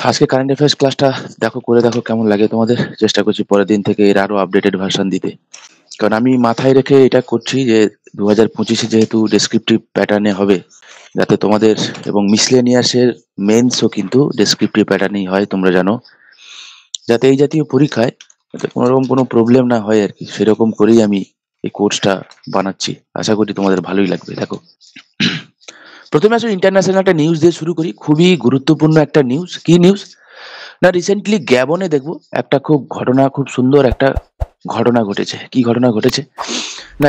আজকে current affairs ক্লাসটা করে দেখো কেমন লাগে তোমাদের। চেষ্টা করছি পরের দিন থেকে এর আরো আপডেটেড ভার্সন দিতে, কারণ আমি মাথায় রেখে এটা করছি যে 2025-এ যেহেতু ডেসক্রিপটিভ প্যাটার্নে হবে, যাতে তোমাদের এবং মিসলেনিয়াসের মেন্সও কিন্তু ডেসক্রিপটিভ প্যাটার্নেই হয়, তোমরা জানো, যাতে এই জাতীয় পরীক্ষায় যাতে কোনোরকম কোনো প্রবলেম না হয় আর কি, সেরকম করেই আমি এই কোর্সটা বানাচ্ছি। আশা করি তোমাদের ভালোই লাগবে। দেখো, প্রথমে আসলে ইন্টারন্যাশনাল একটা নিউজ দিয়ে শুরু করি, খুবই গুরুত্বপূর্ণ একটা নিউজ। কি নিউজ না, রিসেন্টলি গ্যাবনে দেখবো একটা খুব সুন্দর একটা ঘটনা ঘটেছে। কি ঘটনা ঘটেছে না,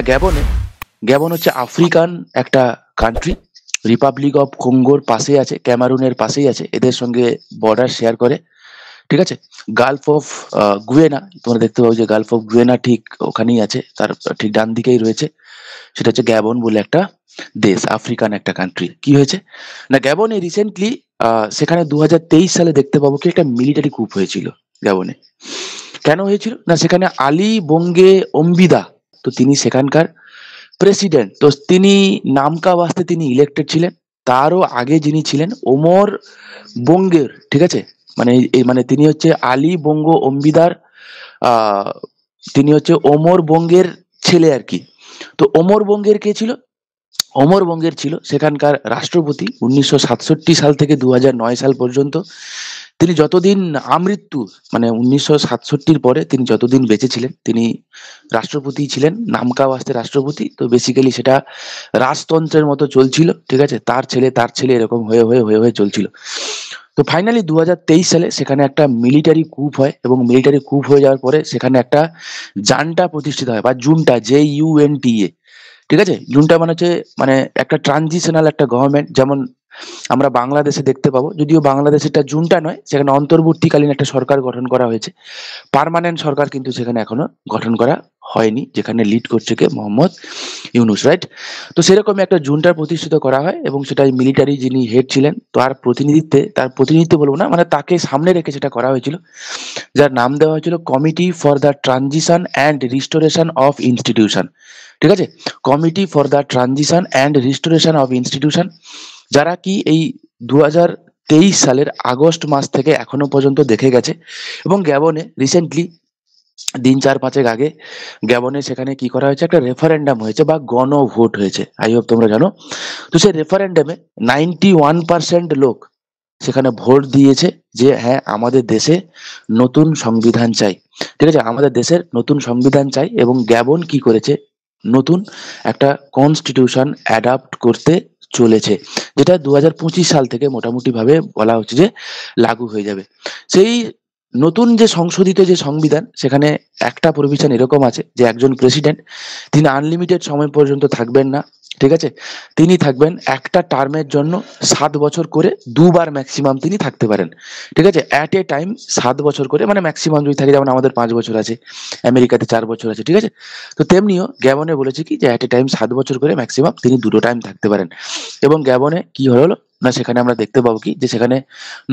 গ্যাবন হচ্ছে আফ্রিকান একটা কান্ট্রি, রিপাবলিক অফ কঙ্গোর পাশে আছে, ক্যামারুনের পাশেই আছে, এদের সঙ্গে বর্ডার শেয়ার করে। ঠিক আছে, গালফ অফ গুয়েনা, তোমরা দেখতে পাবো যে গালফ অফ গুয়েনা ঠিক ওখানেই আছে, তার ঠিক ডান দিকেই রয়েছে। সেটা হচ্ছে গ্যাবন বলে একটা দেশ, আফ্রিকান একটা কান্ট্রি। কি হয়েছে না, গ্যাবনে রিসেন্টলি সেখানে 2023 সালে দেখতে পাবো কি একটা মিলিটারি কুপ হয়েছিল গ্যাবনে। কেন হয়েছিল না, সেখানে আলী বঙ্গে অম্বিদা, তো তিনি সেখানকার প্রেসিডেন্ট, তো তিনি নামকা বাস্তে তিনি ইলেক্টেড ছিলেন। তারও আগে যিনি ছিলেন ওমর বঙ্গের, ঠিক আছে, মানে তিনি হচ্ছে আলী বঙ্গ অম্বিদার, আহ তিনি হচ্ছে ওমর বঙ্গের ছেলে আর কি। তো ওমর বঙ্গের কে ছিল, ওমর বঙ্গের ছিল সেখানকার রাষ্ট্রপতি 1967 সাল থেকে 2009 সাল পর্যন্ত। তিনি যতদিন আমৃত্যু, মানে 1967 পরে তিনি যতদিন বেঁচে ছিলেন তিনি রাষ্ট্রপতি ছিলেন, নামকা ওয়াস্তে রাষ্ট্রপতি। তো বেসিক্যালি সেটা রাজতন্ত্রের মতো চলছিল, ঠিক আছে, তার ছেলে এরকম হয়ে হয়ে হয়ে হয়ে চলছিল। তো ফাইনালি 2023 সালে সেখানে একটা মিলিটারি কুপ হয়, এবং মিলিটারি কুপ হয়ে যাওয়ার পরে সেখানে একটা জান্টা প্রতিষ্ঠিত হয়, বা জুনটা, JUNTA। ঠিক আছে, জুনটা মানে হচ্ছে মানে একটা ট্রানজিশনাল একটা গভর্নমেন্ট, যেমন আমরা বাংলাদেশে দেখতে পাবো, যদিও বাংলাদেশেরটা জুনটা নয়, সেখানে অন্তর্বর্তীকালীন একটা সরকার গঠন করা হয়েছে। পার্মানেন্ট সরকার কিন্তু সেখানে এখনো গঠন করা হয়নি, যেখানে লিড করছে কে, মোহাম্মদ ইউনুস, রাইট। তো সেরকমই একটা জুনটার প্রতিষ্ঠিত করা হয়, এবং সেটা মিলিটারি যিনি হেড ছিলেন তার প্রতিনিধিত্ব বলবো না, মানে তাকে সামনে রেখে সেটা করা হয়েছিল, যার নাম দেওয়া হয়েছিল committee for the transition and restoration of institution. ঠিক আছে, committee for the transition and restoration of institution, যারা কি এই 2023 সালের আগস্ট মাস থেকে এখনো পর্যন্ত দেখে গেছে। এবং গ্যাবনে রিসেন্টলি দিন 4-5 আগে গ্যাবনে সেখানে কি করা হয়েছে, একটা রেফারেন্ডাম হয়েছে বা গণভোট হয়েছে, আই হোপ তোমরা জানো। তো সেই রেফারেন্ডামে 91% লোক সেখানে ভোট দিয়েছে যে হ্যাঁ, আমাদের দেশে নতুন সংবিধান চাই। ঠিক আছে, আমাদের দেশের নতুন সংবিধান চাই, এবং গ্যাবন কি করেছে, নতুন একটা কনস্টিটিউশন অ্যাডাপ্ট করতে চলেছে, যেটা 2025 সাল থেকে মোটামুটি ভাবে বলা হচ্ছে যে লাগু হয়ে যাবে। সেই নতুন যে সংশোধিত যে সংবিধান, সেখানে একটা প্রভিশন এরকম আছে যে একজন প্রেসিডেন্ট, তিনি আনলিমিটেড সময় পর্যন্ত থাকবেন না। ঠিক আছে, তিনি থাকবেন একটা টার্মের জন্য 7 বছর করে, দুবার ম্যাক্সিমাম তিনি থাকতে পারেন। ঠিক আছে, অ্যাট এ টাইম 7 বছর করে, মানে ম্যাক্সিমাম যদি থাকে, যেমন আমাদের 5 বছর আছে, আমেরিকাতে 4 বছর আছে। ঠিক আছে, তো তেমনিও গ্যাবনে বলেছে কি যে অ্যাট এ টাইম 7 বছর করে ম্যাক্সিমাম তিনি দুটো টাইম থাকতে পারেন। এবং গ্যাবনে কি হলো না, সেখানে আমরা দেখতে পাবো কি যে সেখানে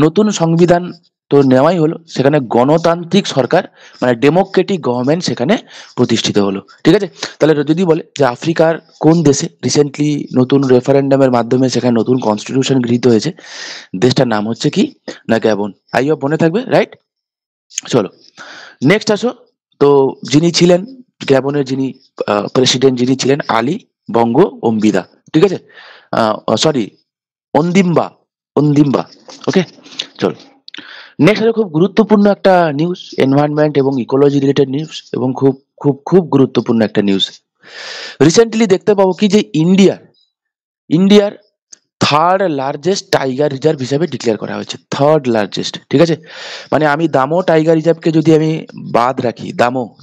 নতুন সংবিধান তো নেওয়াই হলো, সেখানে গণতান্ত্রিক সরকার, মানে ডেমোক্রেটিক গভর্নমেন্ট সেখানে প্রতিষ্ঠিত হলো। ঠিক আছে, তাহলে যদি বলে যে আফ্রিকার কোন দেশে রিসেন্টলি নতুন রেফারেন্ডামের মাধ্যমে সেখানে নতুন কনস্টিটিউশন গৃহীত হয়েছে, দেশটার নাম হচ্ছে কি না গ্যাবন। আই হোপ মনে থাকবে, রাইট। চলো নেক্সট আসো। তো যিনি ছিলেন গ্যাবনের, যিনি প্রেসিডেন্ট যিনি ছিলেন, আলী বঙ্গ অম্বিদা। ঠিক আছে, সরি, অন্দিম্বা, অন্দিম্বা। ওকে, চলো নেক্সট আছে খুব গুরুত্বপূর্ণ একটা নিউজ, এনভায়রনমেন্ট এবং ইকোলজি রিলেটেড নিউজ, এবং খুব খুব খুব গুরুত্বপূর্ণ একটা নিউজ। রিসেন্টলি দেখতে পাবো কি যে ইন্ডিয়ার থার্ড লার্জেস্ট টাইগার রিজার্ভ হিসাবে ডিক্লেয়ার করা হয়েছে, থার্ড লার্জেস্ট। ঠিক আছে, মানে আমি দামো টাইগার রিজার্ভকে যদি আমি বাদ রাখি,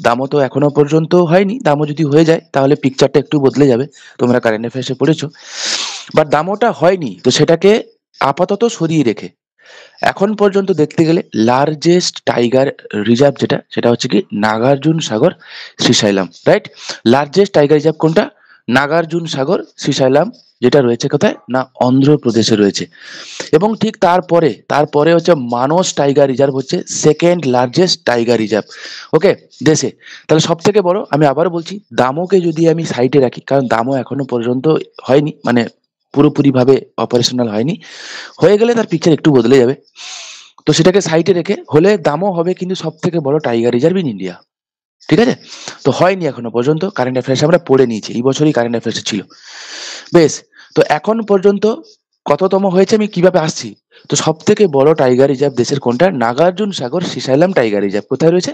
দামো তো এখনো পর্যন্ত হয়নি, দামো যদি হয়ে যায় তাহলে পিকচারটা একটু বদলে যাবে, তোমরা কারেন্ট অ্যাফেয়ার্সে পড়েছো। বাট দামোটা হয়নি, তো সেটাকে আপাতত সরিয়ে রেখে এখন পর্যন্ত দেখতে গেলে লার্জেস্ট টাইগার রিজার্ভ যেটা, সেটা হচ্ছে কি Nagarjuna Sagar Srisailam, right. Largest tiger reserve কোনটা, নাগার্জুন সাগর শ্রীশৈলম, যেটা রয়েছে কোথায় না অন্ধ্রপ্রদেশে রয়েছে। এবং ঠিক তারপরে হচ্ছে মানস টাইগার রিজার্ভ হচ্ছে সেকেন্ড লার্জেস্ট টাইগার রিজার্ভ, ওকে, দেশে। তাহলে সব থেকে বড়, আমি আবার বলছি, দামোকে যদি আমি সাইডে রাখি, কারণ দামো এখনো পর্যন্ত হয়নি, মানে পুরোপুরি ভাবে অপারেশনাল হয়নি, হয়ে গেলে তার পিকচার একটু বদলে যাবে। তো সেটাকে সাইডে রেখে হলে দামও হবে কিন্তু সব থেকে বড় টাইগার রিজার্ভ ইন ইন্ডিয়া। ঠিক আছে, তো হয়নি এখনো পর্যন্ত, কারেন্ট অ্যাফেয়ার্স আমরা পড়ে নিয়েছি, এই বছরই কারেন্ট অ্যাফেয়ার্স ছিল। বেশ, তো এখন পর্যন্ত কততম হয়েছে আমি কিভাবে আসছি। তো সব থেকে বড় টাইগার রিজার্ভ দেশের কোনটা? Nagarjuna Sagar Srisailam tiger reserve. কোথায় রয়েছে?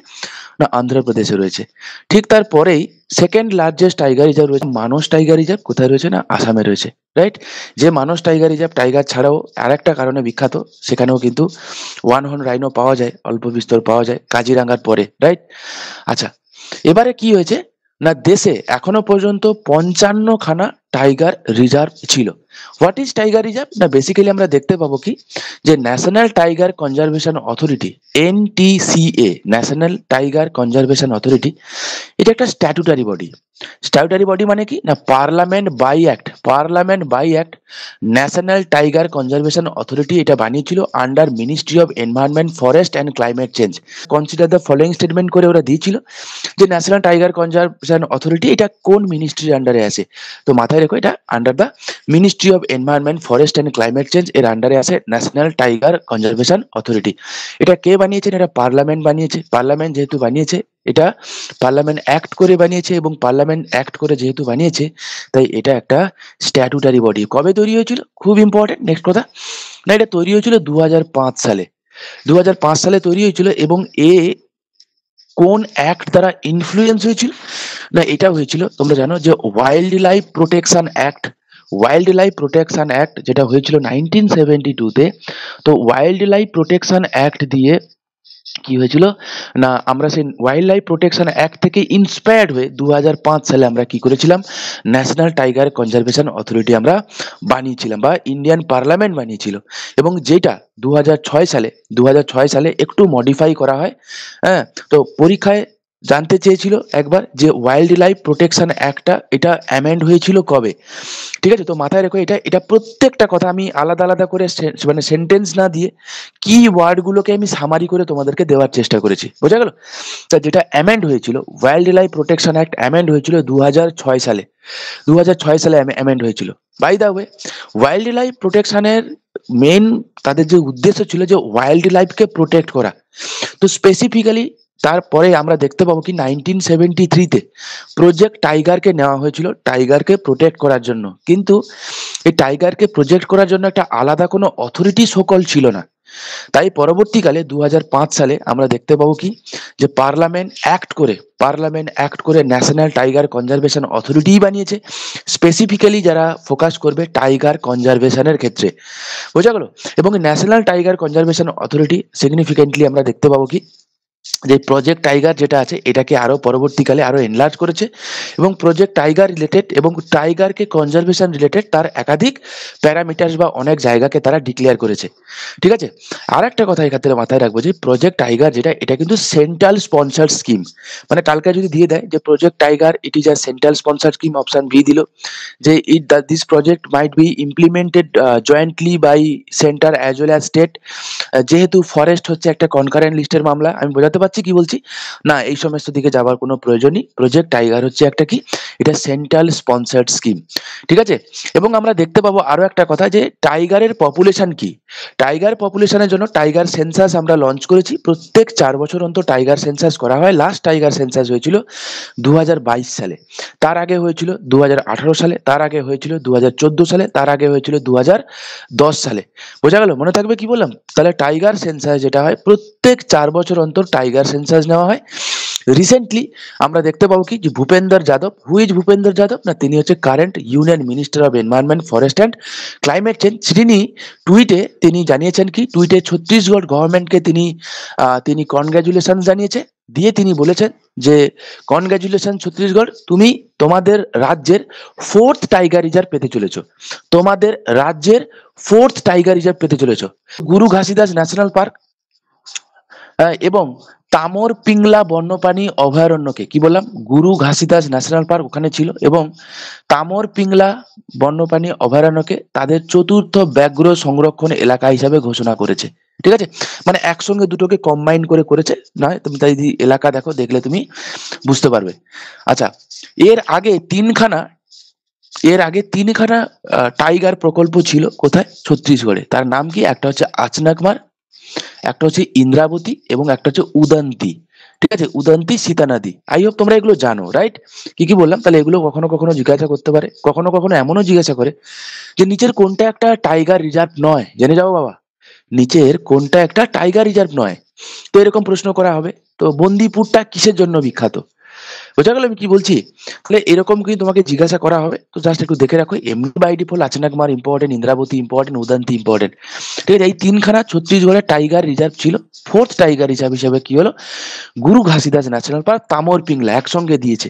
না, অন্ধ্রপ্রদেশে রয়েছে। ঠিক তারপরেই সেকেন্ড লার্জেস্ট টাইগার রিজার্ভ রয়েছে মানস টাইগার রিজার্ভ। কোথায় রয়েছে? না, আসামে রয়েছে। রাইট, যে মানস টাইগার রিজার্ভ টাইগার ছাড়াও আরেকটা কারণে বিখ্যাত, সেখানেও কিন্তু ওয়ান হর্ন রাইনো পাওয়া যায়, অল্প বিস্তর পাওয়া যায় কাজিরাঙ্গার পরে। রাইট, আচ্ছা, এবারে কি হয়েছে না, দেশে এখনো পর্যন্ত 55খানা টাইগার রিজার্ভ ছিল। What is tiger reserve? না, বেসিক্যালি আমরা দেখতে পাবো কি, যে national tiger conservation authority, NTCA, national tiger conservation authority, এটা একটা স্ট্যাটুটারি বডি। স্ট্যাটুটারি বডি মানে কি না, parliament by act national tiger conservation authority এটা বানিয়েছিল under ministry of environment, forest and climate change. Consider the following statement করে ওরা দিয়েছিল যে ন্যাশনাল টাইগার কনজারভেশন অথরিটি এটা কোন মিনিস্ট্রির আন্ডারে আছে। তো মাথায় রেখো, এটা under the ministry of environment, forest and climate change এর আন্ডারে আছে ন্যাশনাল টাইগার কনজারভেশন অথরিটি। এটা কে বানিয়েছেন? এটা পার্লামেন্ট বানিয়েছে। পার্লামেন্ট যেহেতু বানিয়েছে, এটা পার্লামেন্ট অ্যাক্ট করে বানিয়েছে, এবং পার্লামেন্ট অ্যাক্ট করে যেহেতু বানিয়েছে, তাই এটা একটা স্ট্যাটুটারি বডি। কবে তৈরি হয়েছিল? খুব ইম্পর্টেন্ট নেক্সট কথা, না এটা তৈরি হয়েছিল 2005 সালে। 2005 সালে তৈরি হয়েছিল, এবং এ কোন অ্যাক্ট দ্বারা ইনফ্লুয়েন্স হয়েছিল? না, এটা হয়েছিল, তোমরা জানো যে wild life protection act. Wild life protection act যেটা হয়েছিল 1972-তে। তো ওয়াইল্ড লাইফ প্রোটেকশন অ্যাক্ট দিয়ে কি হয়েছিল না, আমরা সেই ওয়াইল্ড লাইফ প্রোটেকশন অ্যাক্ট থেকে ইন্সপায়ার্ড হয়ে 2005 সালে আমরা কি করেছিলাম, ন্যাশনাল টাইগার কনজারভেশন অথরিটি আমরা বানিয়েছিলাম, বা ইন্ডিয়ান পার্লামেন্ট বানিয়েছিল। এবং যেটা 2006 সালে একটু মডিফাই করা হয়। হ্যাঁ, তো পরীক্ষায় জানতে চেয়েছিল একবার যে ওয়াইল্ড লাইফ প্রোটেকশন অ্যাক্টটা এটা অ্যামেন্ড হয়েছিল কবে। ঠিক আছে, তো মাথায় রেখো, এটা এটা প্রত্যেকটা কথা আমি আলাদা আলাদা করে মানে সেন্টেন্স না দিয়ে কি ওয়ার্ডগুলোকে আমি সামারি করে তোমাদেরকে দেওয়ার চেষ্টা করেছি, বোঝা গেল? তা যেটা অ্যামেন্ড হয়েছিল, wild life protection act amend হয়েছিল 2006 সালে। 2006 সালে অ্যামেন্ড হয়েছিল। By the way, wild life প্রোটেকশনের মেন তাদের যে উদ্দেশ্য ছিল যে ওয়াইল্ড লাইফকে প্রোটেক্ট করা। তো স্পেসিফিক্যালি তারপরে আমরা দেখতে পাবো কি 1973-তে প্রজেক্ট টাইগারকে নেওয়া হয়েছিল টাইগারকে প্রোটেক্ট করার জন্য। কিন্তু এই টাইগারকে প্রোটেক্ট করার জন্য একটা আলাদা কোনো অথরিটি সকল ছিল না। তাই পরবর্তীকালে 2005 সালে আমরা দেখতে পাবো কি, যে পার্লামেন্ট অ্যাক্ট করে ন্যাশনাল টাইগার কনজারভেশন অথরিটি বানিয়েছে, স্পেসিফিক্যালি যারা ফোকাস করবে টাইগার কনজারভেশনের ক্ষেত্রে, বোঝা গেল? এবং national tiger conservation authority significantly আমরা দেখতে পাবো কি, যে প্রজেক্ট টাইগার যেটা আছে এটাকে আরো পরবর্তীকালে আরো এনলার্জ করেছে, এবং প্রজেক্ট টাইগার রিলেটেড এবং টাইগারকে কনজারভেশন রিলেটেড তার একাধিক প্যারামিটার্স বা অনেক জায়গাকে তারা ডিক্লেয়ার করেছে। ঠিক আছে, আর একটা কথা এক্ষেত্রে মাথায় রাখবো যে প্রজেক্ট টাইগার যেটা, এটা কিন্তু সেন্ট্রাল স্পন্সার্ড স্কিম। মানে কালকে যদি দিয়ে দেয় যে project tiger it is a central sponsored scheme, option B দিল যে this project might be implemented jointly by centre as well as state. যেহেতু ফরেস্ট হচ্ছে একটা কনকারেন্ট লিস্টের মামলা, আমি বোঝাতে পারছি কি বলছি? না, এই সমস্ত দিকে যাবার কোনো প্রয়োজনই। প্রজেক্ট টাইগার হচ্ছে একটা কি, এটা সেন্ট্রাল স্পন্সার্ড স্কিম। ঠিক আছে, এবং আমরা দেখতে পাবো আরো একটা কথা, যে টাইগারের পপুলেশন কি। টাইগার পপুলেশনের জন্য টাইগার সেন্সাস আমরা লঞ্চ করেছি। প্রত্যেক 4 বছর অন্তর টাইগার সেন্সাস করা হয়। লাস্ট টাইগার সেন্সাস হয়েছিল 2022 সালে, তার আগে হয়েছিল 2018 সালে, তার আগে হয়েছিল 2014 সালে, তার আগে হয়েছিল 2010 সালে। বোঝা গেল? মনে থাকবে কি বললাম? তাহলে টাইগার সেন্সাস যেটা হয় প্রত্যেক 4 বছর অন্তর টাইগার সেন্সাস নেওয়া হয়। রিসেন্টলি আমরা দেখতে পাবো কি, যে ভূপেন্দর যাদব, হু ইজ ভূপেন্দর যাদব? না, তিনি হচ্ছে current union minister of environment, forest and climate change. তিনি জানিয়েছেন কি, টুইটে ছত্তিশগড় গভর্নমেন্টকে তিনি কনগ্রাচুলেশন জানিয়েছে। দিয়ে তিনি বলেছেন যে কনগ্রাচুলেশন ছত্তিশগড়, তুমি তোমাদের রাজ্যের 4th টাইগার রিজার্ভ পেতে চলেছো। তোমাদের রাজ্যের 4th টাইগার রিজার্ভ পেতে চলেছো। গুরু ঘাসিদাস ন্যাশনাল পার্ক এবং তামর পিংলা বন্যপ্রাণী অভয়ারণ্যকে, কি বললাম, গুরু ঘাসিদাস ন্যাশনাল পার্ক ওখানে ছিল, এবং তামর পিংলা বন্যপ্রাণী অভয়ারণ্যকে তাদের 4র্থ ব্যাঘ্র সংরক্ষণ এলাকা হিসাবে ঘোষণা করেছে। ঠিক আছে, মানে একসঙ্গে দুটোকে কম্বাইন করে করেছে। নয়, তুমি তাই এলাকা দেখো, দেখলে তুমি বুঝতে পারবে। আচ্ছা, এর আগে তিনখানা টাইগার প্রকল্প ছিল কোথায়? ছত্তিশগড়ে। তার নাম কি? একটা হচ্ছে আচনাকমার, একটা হচ্ছে ইন্দ্রাবতী এবং একটা হচ্ছে উদন্তি। ঠিক আছে, উদন্তি সীতা নদী। আই হোপ তোমরা এগুলো জানো, রাইট? কি কি বললাম? তাহলে এগুলো কখনো কখনো জিজ্ঞাসা করতে পারে, কখনো কখনো এমনও জিজ্ঞাসা করে যে নিচের কোনটা একটা টাইগার রিজার্ভ নয়, জেনে যাও বাবা। নিচের কোনটা একটা টাইগার রিজার্ভ নয়, তো এরকম প্রশ্ন করা হবে। তো বন্দিপুরটা কিসের জন্য বিখ্যাত? বোঝা গেল আমি কি বলছি? তাহলে এরকম কিন্তু তোমাকে জিজ্ঞাসা করা হবে, তো জাস্ট একটু দেখে রাখো। এমনি by default Achanakmar important, Indravati important, Udanti important. ঠিক আছে, এই তিনখানা ছত্তিশগড়ের টাইগার রিজার্ভ ছিল। ফোর্থ টাইগার রিজার্ভ হিসেবে কি হলো, গুরু ঘাসিদাস ন্যাশনাল পার্ক, তামর পিংলা একসঙ্গে দিয়েছে।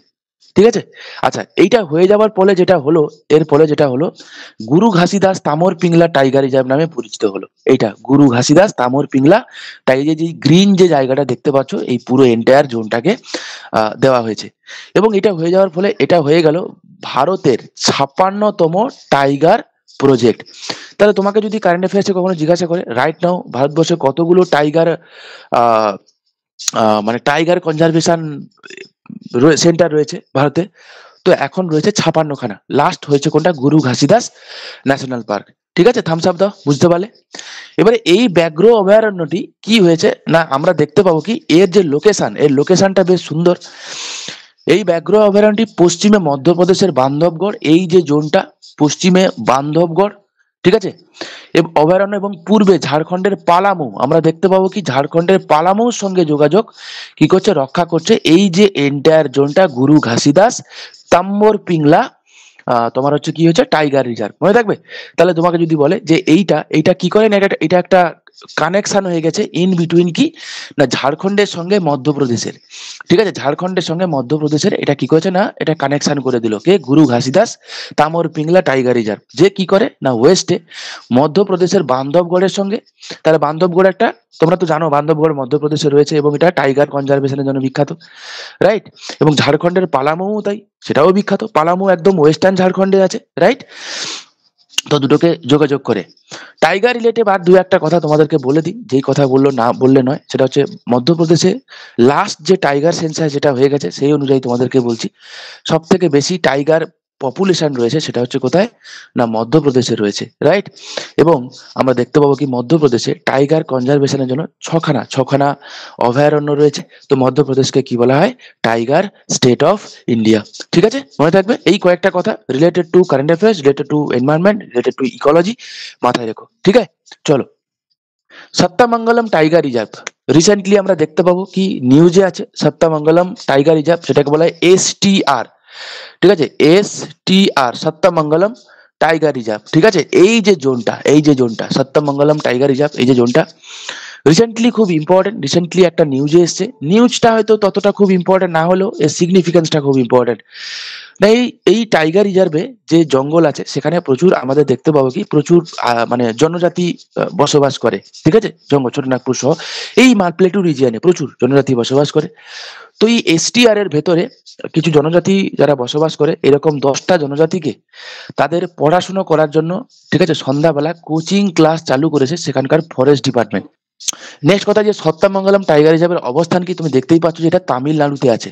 ঠিক আছে, আচ্ছা এইটা হয়ে যাওয়ার ফলে যেটা হলো, এর ফলে যেটা হলো, গুরু ঘাসিদাস তামর পিংলা টাইগার রিজার্ভ নামে পরিচিত হলো। এইটা গুরু ঘাসিদাস তামর পিংলা টাইগার, যে গ্রিন যে জায়গাটা দেখতে পাচ্ছ, এই পুরো এন্টায়ার জোনটাকে দেওয়া হয়েছে। এবং এটা হয়ে যাওয়ার ফলে এটা হয়ে গেল ভারতের 56তম টাইগার প্রজেক্ট। তাহলে তোমাকে যদি কারেন্ট অ্যাফেয়ার্সে কখনো জিজ্ঞাসা করে রাইট নাও ভারতবর্ষে কতগুলো টাইগার মানে টাইগার কনজারভেশন সেন্টার রয়েছে ভারতে, তো এখন রয়েছে 56খানা। লাস্ট হয়েছে কোনটা? গুরু ঘাসিদাস ন্যাশনাল পার্ক। ঠিক আছে, থামস আপ দাও, বুঝতে পারলে? এবারে এই ব্যাঘ্র অভয়ারণ্যটি কি হয়েছে না, আমরা দেখতে পাবো কি এর যে লোকেশন, এর লোকেশনটা বেশ সুন্দর। এই ব্যাঘ্র অভয়ারণ্যটি পশ্চিমে মধ্যপ্রদেশের বান্ধবগড়, এই যে জোনটা পশ্চিমে বান্ধবগড়, ঠিক আছে, অভয়ারণ্য, এবং পূর্বে ঝাড়খণ্ডের পালামু, আমরা দেখতে পাবো কি ঝাড়খণ্ডের পালামুর সঙ্গে যোগাযোগ কি করছে, রক্ষা করছে এই যে এন্টায়ার জোনটা গুরু ঘাসিদাস তাম্বর পিংলা তোমার হচ্ছে কি হচ্ছে টাইগার রিজার্ভ, মনে থাকবে? তাহলে তোমাকে যদি বলে যে এইটা এইটা কি করে না, এটা একটা কানেকশন হয়ে গেছে ইন বিটুইন কি না ঝাড়খণ্ডের সঙ্গে মধ্যপ্রদেশের। ঠিক আছে, ঝাড়খণ্ডের সঙ্গে মধ্যপ্রদেশের এটা কি করেছে না, এটা কানেকশন করে দিল কে? গুরু ঘাসিদাস তামর পিংলা টাইগার রিজার্ভ, যে কি করে না ওয়েস্টে মধ্যপ্রদেশের বান্ধবগড়ের সঙ্গে। তাহলে বান্ধবগড় একটা, তোমরা তো জানো বান্ধবগড় মধ্যপ্রদেশে রয়েছে এবং এটা টাইগার কনজারভেশনের জন্য বিখ্যাত, রাইট? এবং ঝাড়খণ্ডের পালামু তাই, সেটাও বিখ্যাত। পালামু একদম ওয়েস্টার্ন ঝাড়খণ্ডে আছে, রাইট? তো দুটোকে যোগাযোগ করে টাইগার রিলেটেড আর দু একটা কথা তোমাদেরকে বলে দিই, যেই কথা বললো না বললে নয়, সেটা হচ্ছে মধ্যপ্রদেশে লাস্ট যে টাইগার সেন্সাস যেটা হয়ে গেছে সেই অনুযায়ী তোমাদেরকে বলছি, সব থেকে বেশি টাইগার পপুলেশন রয়েছে সেটা হচ্ছে কোথায় না মধ্যপ্রদেশে রয়েছে, রাইট? এবং আমরা দেখতে পাবো কি মধ্যপ্রদেশে টাইগার কনজারভেশনের জন্য ছখানা অভয়ারণ্য রয়েছে। তো মধ্যপ্রদেশকে কি বলা হয়? Tiger state of India. ঠিক আছে, মনে থাকবে এই কয়েকটা কথা related to current affairs, related to environment, related to ecology, মাথায় রেখো। ঠিক আছে, চলো। সত্যমঙ্গলম টাইগার রিজার্ভ, রিসেন্টলি আমরা দেখতে পাবো কি নিউজে আছে সত্যমঙ্গলম টাইগার রিজার্ভ, সেটাকে বলা হয় STR। ঠিক আছে, STR সত্যমঙ্গলম টাইগার রিজার্ভ। ঠিক আছে, এই যে জোনটা সত্যমঙ্গলম টাইগার রিজার্ভ, এই যে জোনটা রিসেন্টলি খুব ইম্পর্টেন্ট, রিসেন্টলি একটা নিউজে এসছে। নিউজটা হয়তো ততটা খুব ইম্পর্টেন্ট না হলেও এর সিগনিফিকেন্সটা খুব ইম্পর্টেন্ট। না এই টাইগার রিজার্ভে যে জঙ্গল আছে সেখানে প্রচুর আমাদের দেখতে পাবো কি প্রচুর মানে জনজাতি বসবাস করে। ঠিক আছে, জঙ্গল ছোটনাগপুর সহ এই প্লেটু রিজিয়নে প্রচুর জনজাতি বসবাস করে। তো এই STR এর ভেতরে কিছু জনজাতি যারা বসবাস করে, এরকম 10টা জনজাতিকে তাদের পড়াশুনো করার জন্য, ঠিক আছে, সন্ধ্যাবেলা কোচিং ক্লাস চালু করেছে সেখানকার ফরেস্ট ডিপার্টমেন্ট। নেক্সট কথা, যে সত্যমঙ্গলম টাইগার রিজার্ভের অবস্থান কি তুমি দেখতেই পাচ্ছ, যেটা তামিলনাড়ুতে আছে,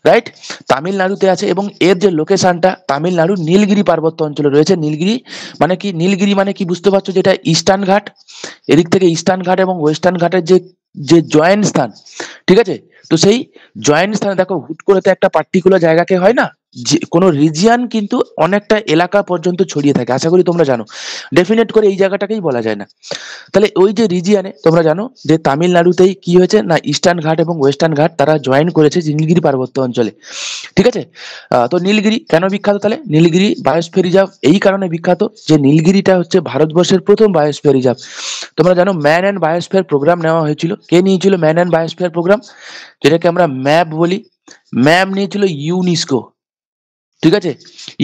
রাইট? তামিলনাড়ুতে আছে এবং এর যে লোকেশনটা তামিলনাড়ুর নীলগিরি পার্বত্য অঞ্চলে রয়েছে। নীলগিরি মানে কি? নীলগিরি মানে কি বুঝতে পারছো? যেটা ইস্টার্ন ঘাট, এদিক থেকে ইস্টার্ন ঘাট এবং ওয়েস্টার্ন ঘাটের যে যে জয়েন্ট স্থান, ঠিক আছে, তো সেই জয়েন্ট স্থানে দেখো হুট করে তো একটা পার্টিকুলার জায়গাকে হয় না, যে কোনো রিজিয়ন কিন্তু অনেকটা এলাকা পর্যন্ত ছড়িয়ে থাকে, আশা করি তোমরা জানো। ডেফিনেট করে এই জায়গাটাকেই বলা যায় না। তাহলে ওই যে রিজিয়নে তোমরা জানো যে তামিলনাড়ুতেই কি হয়েছে না ইস্টার্ন ঘাট এবং ওয়েস্টার্ন ঘাট তারা জয়েন করেছে নীলগিরি পার্বত্য অঞ্চলে। ঠিক আছে, তো নীলগিরি কেন বিখ্যাত? তাহলে নীলগিরি বায়োস্ফিয়ার রিজার্ভ এই কারণে বিখ্যাত যে নীলগিরিটা হচ্ছে ভারতবর্ষের প্রথম বায়োস্ফিয়ার রিজার্ভ। তোমরা জানো ম্যান অ্যান্ড বায়োস্ফিয়ার প্রোগ্রাম নেওয়া হয়েছিল। কে নিয়েছিল ম্যান অ্যান্ড বায়োস্ফিয়ার প্রোগ্রাম? যেটাকে আমরা ম্যাপ বলি। ম্যাপ নিয়েছিল ইউনেস্কো। ঠিক আছে,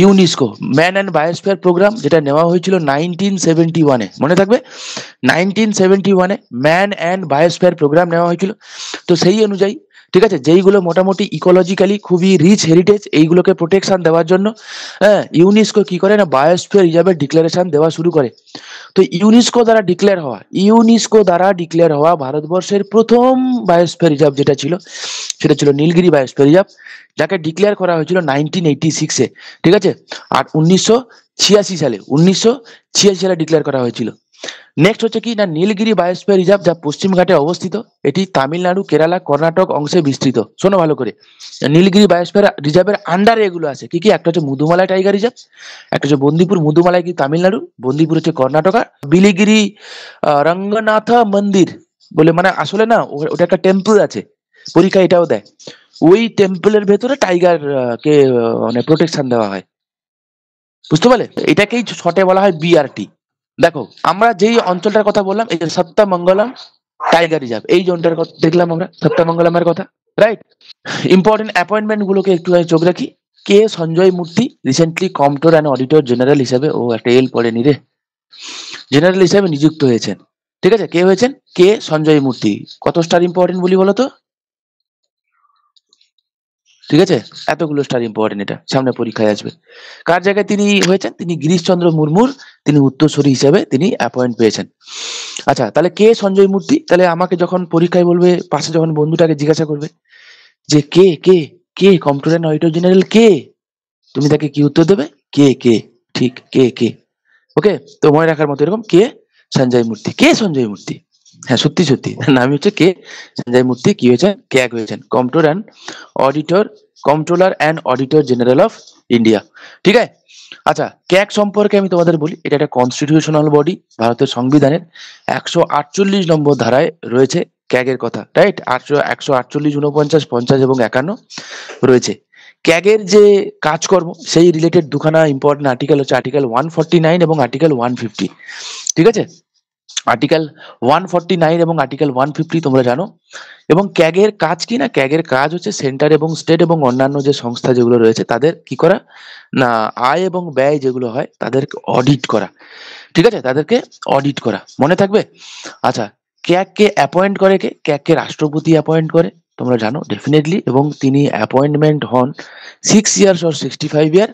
UNESCO man and biosphere programme, যেটা নেওয়া হয়েছিল 1971-এ, মনে থাকবে 1971-এ ম্যান অ্যান্ড বায়োস্ফিয়ার প্রোগ্রাম নেওয়া হয়েছিল। তো সেই অনুযায়ী, ঠিক আছে, যেইগুলো মোটামুটি ইকোলজিক্যালি খুবই রিচ হেরিটেজ, এইগুলোকে প্রোটেকশন দেওয়ার জন্য হ্যাঁ ইউনেস্কো কি করে না বায়োস্ফিয়ার রিজার্ভের ডিক্লারেশন দেওয়া শুরু করে। তো ইউনেস্কো দ্বারা ডিক্লেয়ার হওয়া ভারতবর্ষের প্রথম বায়োস্ফিয়ার রিজার্ভ যেটা ছিল সেটা ছিল নীলগিরি বায়োস্ফিয়ার রিজার্ভ, যাকে ডিক্লেয়ার করা হয়েছিল 1986-এ। ঠিক আছে, আর 1986 সালে ডিক্লেয়ার করা হয়েছিল। নেক্সট হচ্ছে কি না, নীলগিরি বায়োস্ফিয়ার রিজার্ভ, যা পশ্চিম ঘাটে অবস্থিত। এটি তামিলনাড়ু, কেরালা, কর্ণাটক অংশে বিস্তৃত। শোনো ভালো করে, নীলগিরি বায়োস্ফিয়ার রিজার্ভের আন্ডারে এগুলো আছে কি কি, একটা হচ্ছে মুদুমালাই টাইগার রিজার্ভ, একটা হচ্ছে বন্দিপুর। মুদুমালাই কি তামিলনাড়ু, বন্দিপুর হচ্ছে কর্ণাটকা। বিলিগিরি রঙ্গনাথ মন্দির বলে, মানে আসলে না ওটা একটা টেম্পল আছে, পরীক্ষা এটাও দেয়। ওই টেম্পলের ভেতরে টাইগার কে মানে প্রোটেকশন দেওয়া হয়, বুঝতে পারলে? এটাকেই শর্টে বলা হয় বিআরটি। দেখো আমরা যেই অঞ্চলটার কথা বললাম, এই যে সপ্তামঙ্গলম টাইগার রিজার্ভ, এই জোনটার কথা দেখলাম আমরা, সপ্তামঙ্গলমের কথা, রাইট? ইম্পর্টেন্ট অ্যাপয়েন্টমেন্ট গুলোকে একটু চোখ রাখি। কে সঞ্জয় মূর্তি recently comptroller and auditor general হিসেবে, ও একটা এল পড়েনি রে, জেনারেল হিসেবে নিযুক্ত হয়েছেন। ঠিক আছে, কে হয়েছেন? কে সঞ্জয় মূর্তি। কত স্টার ইম্পর্টেন্ট বলি বলো তো? ঠিক আছে, এতগুলো স্টার ইম্পর্টেন্ট, এটা সামনে পরীক্ষায় আসবে। কার জায়গায় তিনি হয়েছেন? তিনি গিরিশচন্দ্র মুর্মুর তিনি উত্তরসূরি হিসেবে তিনি অ্যাপয়েন্ট পেয়েছেন। আচ্ছা, তাহলে কে সঞ্জয় মূর্তি? তাহলে আমাকে যখন পরীক্ষায় বলবে, পাশে যখন বন্ধুটাকে জিজ্ঞাসা করবে যে কে কে কে কম্পট্রোলার অডিটর জেনারেল কে, তুমি তাকে কি উত্তর দেবে? কে কে, ঠিক, কে কে। ওকে, তো মনে রাখার মতো এরকম, কে সঞ্জয় মূর্তি। কে সঞ্জয় মূর্তি, হ্যাঁ সত্যি সত্যি নামই হচ্ছে কে সঞ্জয় মূর্তি। কি হয়েছেন? ক্যাগ হয়েছেন, auditor comptroller and auditor general of India. ঠিক আছে। আচ্ছা, ক্যাগ সম্পর্কে আমি তোমাদের বলি, এটা একটা কনস্টিটিউশনাল বডি। ভারতের সংবিধানের 148 নম্বর ধারায় রয়েছে ক্যাগের কথা, রাইট? 148, 49, 50 এবং 51 রয়েছে। ক্যাগের যে কাজকর্ম সেই রিলেটেড দুখানা ইম্পর্টেন্ট আর্টিকেল হচ্ছে আর্টিকেল 149 এবং আর্টিকেল 150। ঠিক আছে, আর্টিকেল 149 এবং আর্টিকেল 150 তোমরা জানো। এবং ক্যাগের কাজ কি না, ক্যাগের কাজ হচ্ছে সেন্টার এবং স্টেট এবং অন্যান্য যে সংস্থা যেগুলো রয়েছে তাদের কি করা না, আয় এবং ব্যয় যেগুলো হয় তাদেরকে অডিট করা। ঠিক আছে, তাদেরকে অডিট করা, মনে থাকবে। আচ্ছা, ক্যাগকে অ্যাপয়েন্ট করে কে? ক্যাগকে রাষ্ট্রপতি অ্যাপয়েন্ট করে, তোমরা জানো ডেফিনেটলি। এবং তিনি অ্যাপয়েন্টমেন্ট হন 6 years or 65 year,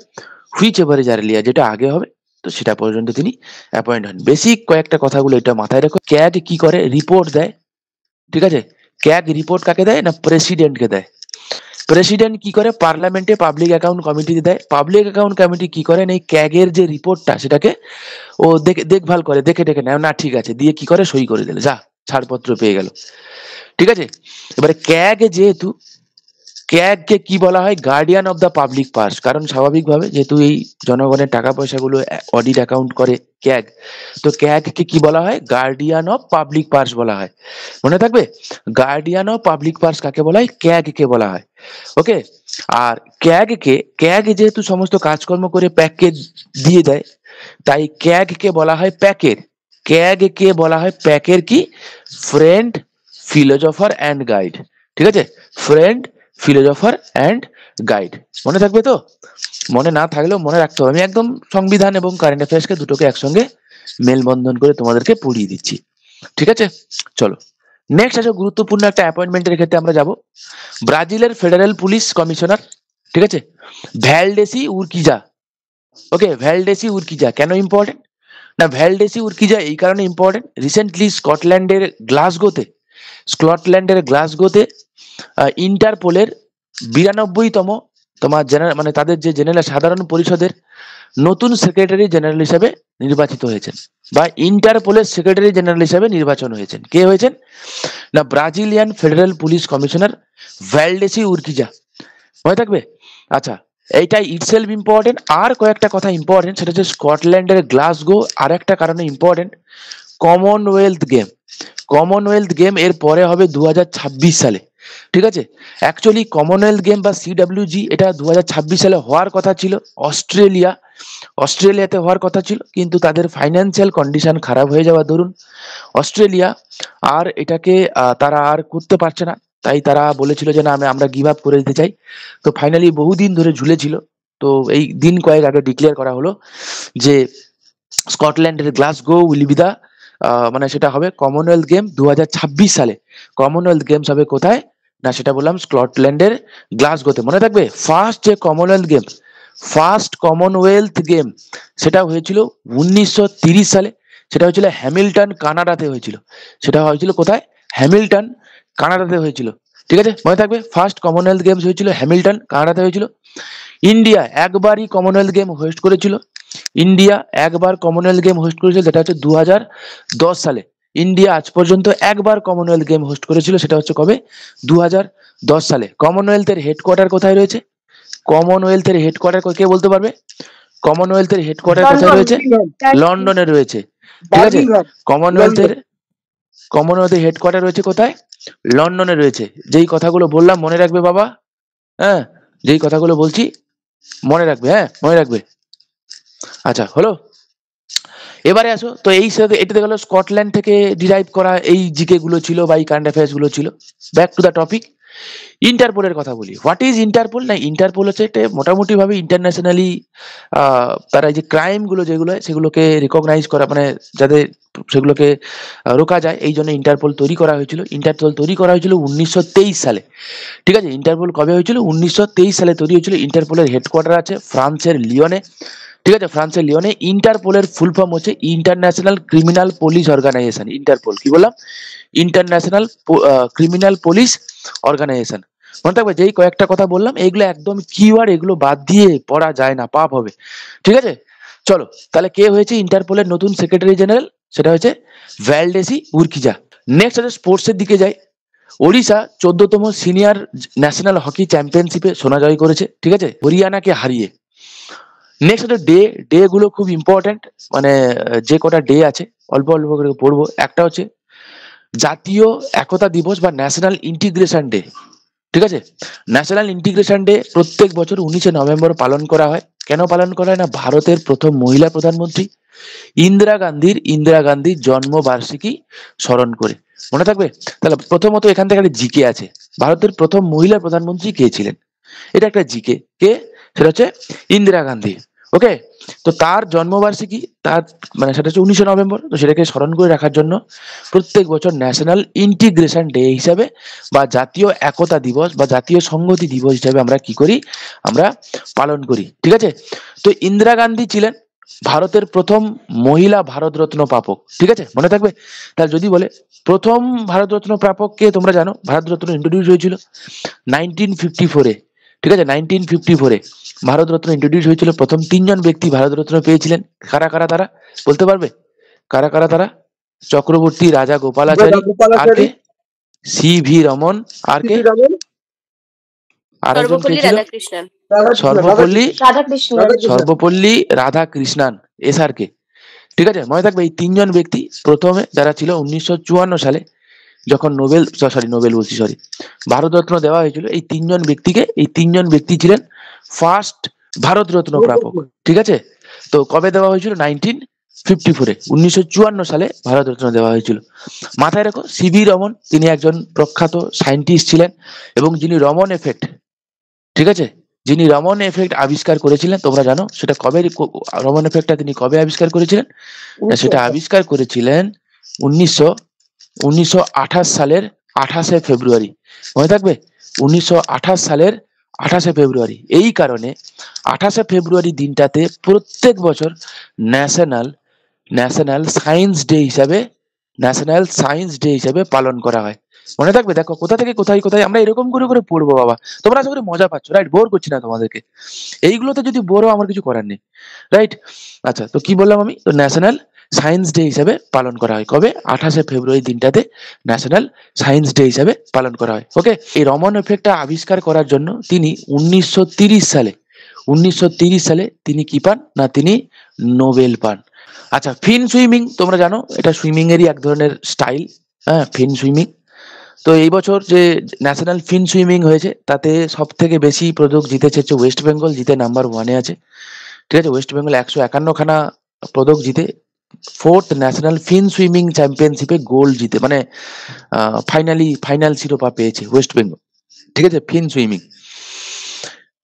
which ever is earlier, যেটা আগে হবে তো সেটা পর্যন্ত তিনি অ্যাপয়েন্ট হন। বেসিক কয়েকটা কথাগুলো এটা মাথায় রাখো। ক্যাগ কি করে? রিপোর্ট দেয়। ঠিক আছে, ক্যাগ রিপোর্ট কাকে দেয় না, প্রেসিডেন্টকে দেয়। প্রেসিডেন্ট কি করে? পার্লামেন্টে পাবলিক অ্যাকাউন্ট কমিটিতে দেয়। পাবলিক অ্যাকাউন্ট কমিটি কি করে না, এই ক্যাগের যে রিপোর্টটা সেটাকে ও দেখভাল করে, দেখে টেকে নেয়, না ঠিক আছে দিয়ে কি করে, সই করে দিলে, যা ছাড়পত্র পেয়ে গেল। ঠিক আছে, এবারে ক্যাগ যেহেতু, ক্যাগ কে কি বলা হয়? Guardian of the public purse. কারণ স্বাভাবিকভাবে যেহেতু এই জনগণের টাকা পয়সাগুলো অডিট অ্যাকাউন্ট করে ক্যাগ, তো ক্যাগ কে কি বলা হয়? গার্ডিয়ান অফ পাবলিক পার্স বলা হয়, মনে থাকবে। গার্ডিয়ান অফ পাবলিক পার্স কাকে বলা হয়? ক্যাগ কে বলা হয়। ওকে, আর ক্যাগ যেহেতু সমস্ত কাজকর্ম করে প্যাককে দিয়ে দেয়, তাই ক্যাগ কে বলা হয় প্যাকের। ক্যাগ কে বলা হয় প্যাকের কি? Friend, philosopher and guide. ঠিক আছে, ফ্রেন্ড, ফিলোজফার অ্যান্ড গাইড, মনে থাকবে তো? মনে না থাকলেও মনে রাখতে হবে। আমি একদম সংবিধান এবং কারেন্ট অ্যাফেয়ার্সকে দুটোকে একসঙ্গে মেলবন্ধন করে তোমাদেরকে পড়িয়ে দিচ্ছি। ঠিক আছে, চলো নেক্সট আছে গুরুত্বপূর্ণ একটা অ্যাপয়েন্টমেন্টের ক্ষেত্রে আমরা যাব। ব্রাজিলের ফেডারেল পুলিশ কমিশনার, ঠিক আছে, ভ্যালডেসি উরকিজা। ওকে, ভ্যালডেসি উরকিজা কেন ইম্পর্টেন্ট না, ভ্যালডেসি উরকিজা এই কারণে ইম্পর্টেন্ট, রিসেন্টলি স্কটল্যান্ডের গ্লাসগোতে ইন্টারপোলের 92তম তোমার জেনারেল, মানে তাদের যে জেনারেল সাধারণ পরিষদের নতুন সেক্রেটারি জেনারেল হিসেবে নির্বাচিত হয়েছেন, বা ইন্টারপোলের সেক্রেটারি জেনারেল হিসেবে নির্বাচন হয়েছেন। কে হয়েছেন না, ব্রাজিলিয়ান ফেডারেল পুলিশ কমিশনার ভ্যালডেসি উরকিজা, মনে থাকবে। আচ্ছা, এইটাই ইটসেলফ ইম্পর্টেন্ট। আর কয়েকটা কথা ইম্পর্টেন্ট, সেটা হচ্ছে স্কটল্যান্ডের গ্লাসগো আর একটা কারণে important, Commonwealth game. Commonwealth game এর পরে হবে 2026 সালে। ঠিক আছে, অ্যাকচুয়ালি কমনওয়েলথ গেম বা সিডব্লিউজি এটা 2026 সালে হওয়ার কথা ছিল, অস্ট্রেলিয়াতে হওয়ার কথা ছিল, কিন্তু তাদের ফাইন্যান্সিয়াল কন্ডিশন খারাপ হয়ে যাওয়ার দরুন অস্ট্রেলিয়া আর এটাকে তারা আর করতে পারছে না। তাই তারা বলেছিল যে না, আমরা গিভ আপ করে দিতে চাই। তো ফাইনালি বহুদিন ধরে ঝুলেছিল, তো এই দিন কয়েক আগে ডিক্লেয়ার করা হলো যে স্কটল্যান্ডের গ্লাসগো উইল বি দা, মানে সেটা হবে কমনওয়েলথ গেম 2026 সালে। কমনওয়েলথ গেমস হবে কোথায় না, সেটা বললাম স্কটল্যান্ডের গ্লাসগোতে, মনে থাকবে। ফার্স্ট কমনওয়েলথ গেম সেটা হয়েছিল 1930 সালে, সেটা হয়েছিল হ্যামিল্টন কানাডাতে হয়েছিল। সেটা হয়েছিল কোথায়? হ্যামিল্টন কানাডাতে হয়েছিল। ঠিক আছে, মনে থাকবে, ফার্স্ট কমনওয়েলথ গেমস হয়েছিল হ্যামিল্টন কানাডাতে হয়েছিল। ইন্ডিয়া একবারই কমনওয়েলথ গেম হোস্ট করেছিল, ইন্ডিয়া একবার কমনওয়েলথ গেম হোস্ট করেছিল, যেটা হচ্ছে 2010 সালে। ইন্ডিয়া আজ পর্যন্ত একবার কমনওয়েলথ গেম হোস্ট করেছিল, সেটা হচ্ছে কবে? 2010 সালে। কমনওয়েলথের হেডকোয়ার্টার কোথায় রয়েছে? কমনওয়েলথের হেডকোয়ার্টার কে বলতে পারবে? কমনওয়েলথের হেডকোয়ার্টার কোথায় রয়েছে? লন্ডনে রয়েছে, ঠিক আছে। কমনওয়েলথের কমনওয়েলথের হেডকোয়ার্টার রয়েছে কোথায়? লন্ডনে রয়েছে। যেই কথাগুলো বললাম মনে রাখবে বাবা, হ্যাঁ, যেই কথাগুলো বলছি মনে রাখবে, হ্যাঁ মনে রাখবে। আচ্ছা হলো, এবারে আসো তো। এই সাথে এটাতে গেল স্কটল্যান্ড থেকে ডিরাইভ করা এই জিকে গুলো ছিল বা এই কারেন্ট অ্যাফেয়ার্স গুলো ছিল। ব্যাক টু দ্য টপিক, ইন্টারপোলের কথা বলি। What is Interpol? না, ইন্টারপোল হচ্ছে একটা মোটামুটি ভাবে ইন্টারন্যাশনালি তারা এই যে ক্রাইম গুলো যেগুলো হয় সেগুলোকে রিকগনাইজ করা, মানে যাতে সেগুলোকে রোকা যায়, এই জন্য ইন্টারপোল তৈরি করা হয়েছিল। ইন্টারপোল তৈরি করা হয়েছিল 1923 সালে, ঠিক আছে। ইন্টারপোল কবে হয়েছিল? 1923 সালে তৈরি হয়েছিল। ইন্টারপোলের হেডকোয়ার্টার আছে ফ্রান্সের লিওনে, ঠিক আছে, ফ্রান্সের লিওনে। ইন্টারপোলের ফুল ফর্ম হচ্ছে international criminal police organisation. Interpol কি বললাম? International criminal police organisation. মনে থাকবে, যেই কয়েকটা কথা বললাম এগুলো একদম কিওয়ার্ড, এগুলো বাদ দিয়ে পড়া যায় না, পাপ হবে, ঠিক আছে। চলো তাহলে কে হয়েছে ইন্টারপোলের নতুন সেক্রেটারি জেনারেল? সেটা হচ্ছে ভ্যালডেসি উরকিজা। নেক্সট আছে স্পোর্টসের দিকে যাই। ওড়িশা 14তম সিনিয়র ন্যাশনাল হকি চ্যাম্পিয়নশিপে সোনা জয় করেছে, ঠিক আছে, হরিয়ানাকে হারিয়ে। নেক্সট হচ্ছে ডে। ডে গুলো খুব ইম্পর্টেন্ট, মানে যে কটা ডে আছে অল্প অল্প করে পড়বো। একটা হচ্ছে জাতীয় একতা দিবস বা ন্যাশনাল ইন্টিগ্রেশন ডে, ঠিক আছে। ন্যাশনাল ইন্টিগ্রেশন ডে প্রত্যেক বছর 19 নভেম্বর পালন করা হয়। কেন পালন করা হয়? না, ভারতের প্রথম মহিলা প্রধানমন্ত্রী ইন্দিরা গান্ধীর জন্মবার্ষিকী স্মরণ করে। মনে থাকবে? তাহলে প্রথমত এখান থেকে একটা জিকে আছে, ভারতের প্রথম মহিলা প্রধানমন্ত্রী কে ছিলেন, এটা একটা জিকে। কে? সেটা হচ্ছে ইন্দিরা গান্ধী। ওকে, তো তার জন্মবার্ষিকী, তার মানে সেটা হচ্ছে 19 নভেম্বর। তো সেটাকে স্মরণ করে রাখার জন্য প্রত্যেক বছর ন্যাশনাল ইন্টিগ্রেশন ডে হিসাবে বা জাতীয় একতা দিবস বা জাতীয় সংহতি দিবস হিসাবে আমরা কি করি? আমরা পালন করি, ঠিক আছে। তো ইন্দিরা গান্ধী ছিলেন ভারতের প্রথম মহিলা ভারতরত্ন প্রাপক, ঠিক আছে, মনে থাকবে। তাহলে যদি বলে প্রথম ভারতরত্ন প্রাপক কে, তোমরা জানো ভারতরত্ন ইন্ট্রোডিউস হয়েছিল 1954-এ, ঠিক আছে। 1954-এ ভারতরত্ন ইন্ট্রোডিউস হয়েছিল। প্রথম 3জন ব্যক্তি ভারতরত্ন পেয়েছিলেন। কারা কারা তারা? বলতে পারবে কারা কারা তারা? চক্রবর্তী রাজা গোপালাচারী, আর কে? সি.ভি. রমন, আর কে? আর একজন কে সর্বপল্লী ছিল? রাধাকৃষ্ণন। সর্বপল্লী রাধাকৃষ্ণ। সর্বপল্লী রাধাকৃষ্ণান, এসআর কে, ঠিক আছে। মনে থাকবে এই 3জন ব্যক্তি প্রথমে যারা ছিল 1954 সালে, যখন নোবেল নোবেল বলছি সরি, ভারতরত্ন দেওয়া হয়েছিল এই 3জন ব্যক্তিকে। এই 3জন ব্যক্তি ছিলেন ফার্স্ট ভারতরত্ন প্রাপক, ঠিক আছে। তো কবে দেওয়া হয়েছিল? 1954-এ, 1954 সালে ভারতরত্ন দেওয়া হয়েছিল। মাথায় রাখো, সিভি রমন তিনি একজন প্রখ্যাত সায়েন্টিস্ট ছিলেন, এবং যিনি রমন এফেক্ট, ঠিক আছে, যিনি রমন এফেক্ট আবিষ্কার করেছিলেন, তোমরা জানো সেটা কবে? রমন এফেক্টটা তিনি কবে আবিষ্কার করেছিলেন? না, সেটা আবিষ্কার করেছিলেন 1928 সালের 28শে ফেব্রুয়ারি। মনে থাকবে, 1928 সালের 28শে ফেব্রুয়ারি। এই কারণে 28শে ফেব্রুয়ারি দিনটাতে প্রত্যেক বছর ন্যাশনাল ন্যাশনাল সায়েন্স ডে হিসাবে ন্যাশনাল সায়েন্স ডে হিসাবে পালন করা হয়। মনে থাকবে, দেখো কোথা থেকে কোথায় কোথায় আমরা এরকম করে করে পড়বো বাবা। তোমরা আশা করি মজা পাচ্ছ, রাইট? বোর করছি না তোমাদেরকে। এইগুলোতে যদি বোর হও আমার কিছু করার নেই, রাইট? আচ্ছা, তো কি বললাম আমি? তো ন্যাশনাল সায়েন্স ডে হিসাবে পালন করা হয় কবে? 28শে ফেব্রুয়ারি দিনটাতে ন্যাশনাল সায়েন্স ডে হিসাবে পালন করা হয়। ওকে, এই রমন এফেক্টটা আবিষ্কার করার জন্য তিনি 1930 সালে তিনি কি পান? না, তিনি নোবেল পান। আচ্ছা, ফিন সুইমিং তোমরা জানো, এটা সুইমিং এরই এক ধরনের স্টাইল, হ্যাঁ, ফিন সুইমিং। তো এই বছর যে ন্যাশনাল ফিন সুইমিং হয়েছে তাতে সব থেকে বেশি পদক জিতেছে হচ্ছে ওয়েস্ট বেঙ্গল, জিতে নাম্বার 1-এ আছে, ঠিক আছে। ওয়েস্ট বেঙ্গল 151খানা পদক জিতে ফোর্থ ন্যাশনাল ফিন সুইমিং চ্যাম্পিয়নশিপে গোল্ড জিতে, মানে ফাইনাল শিরোপা পেয়েছে ওয়েস্ট বেঙ্গল, ঠিক আছে, ফিন সুইমিং।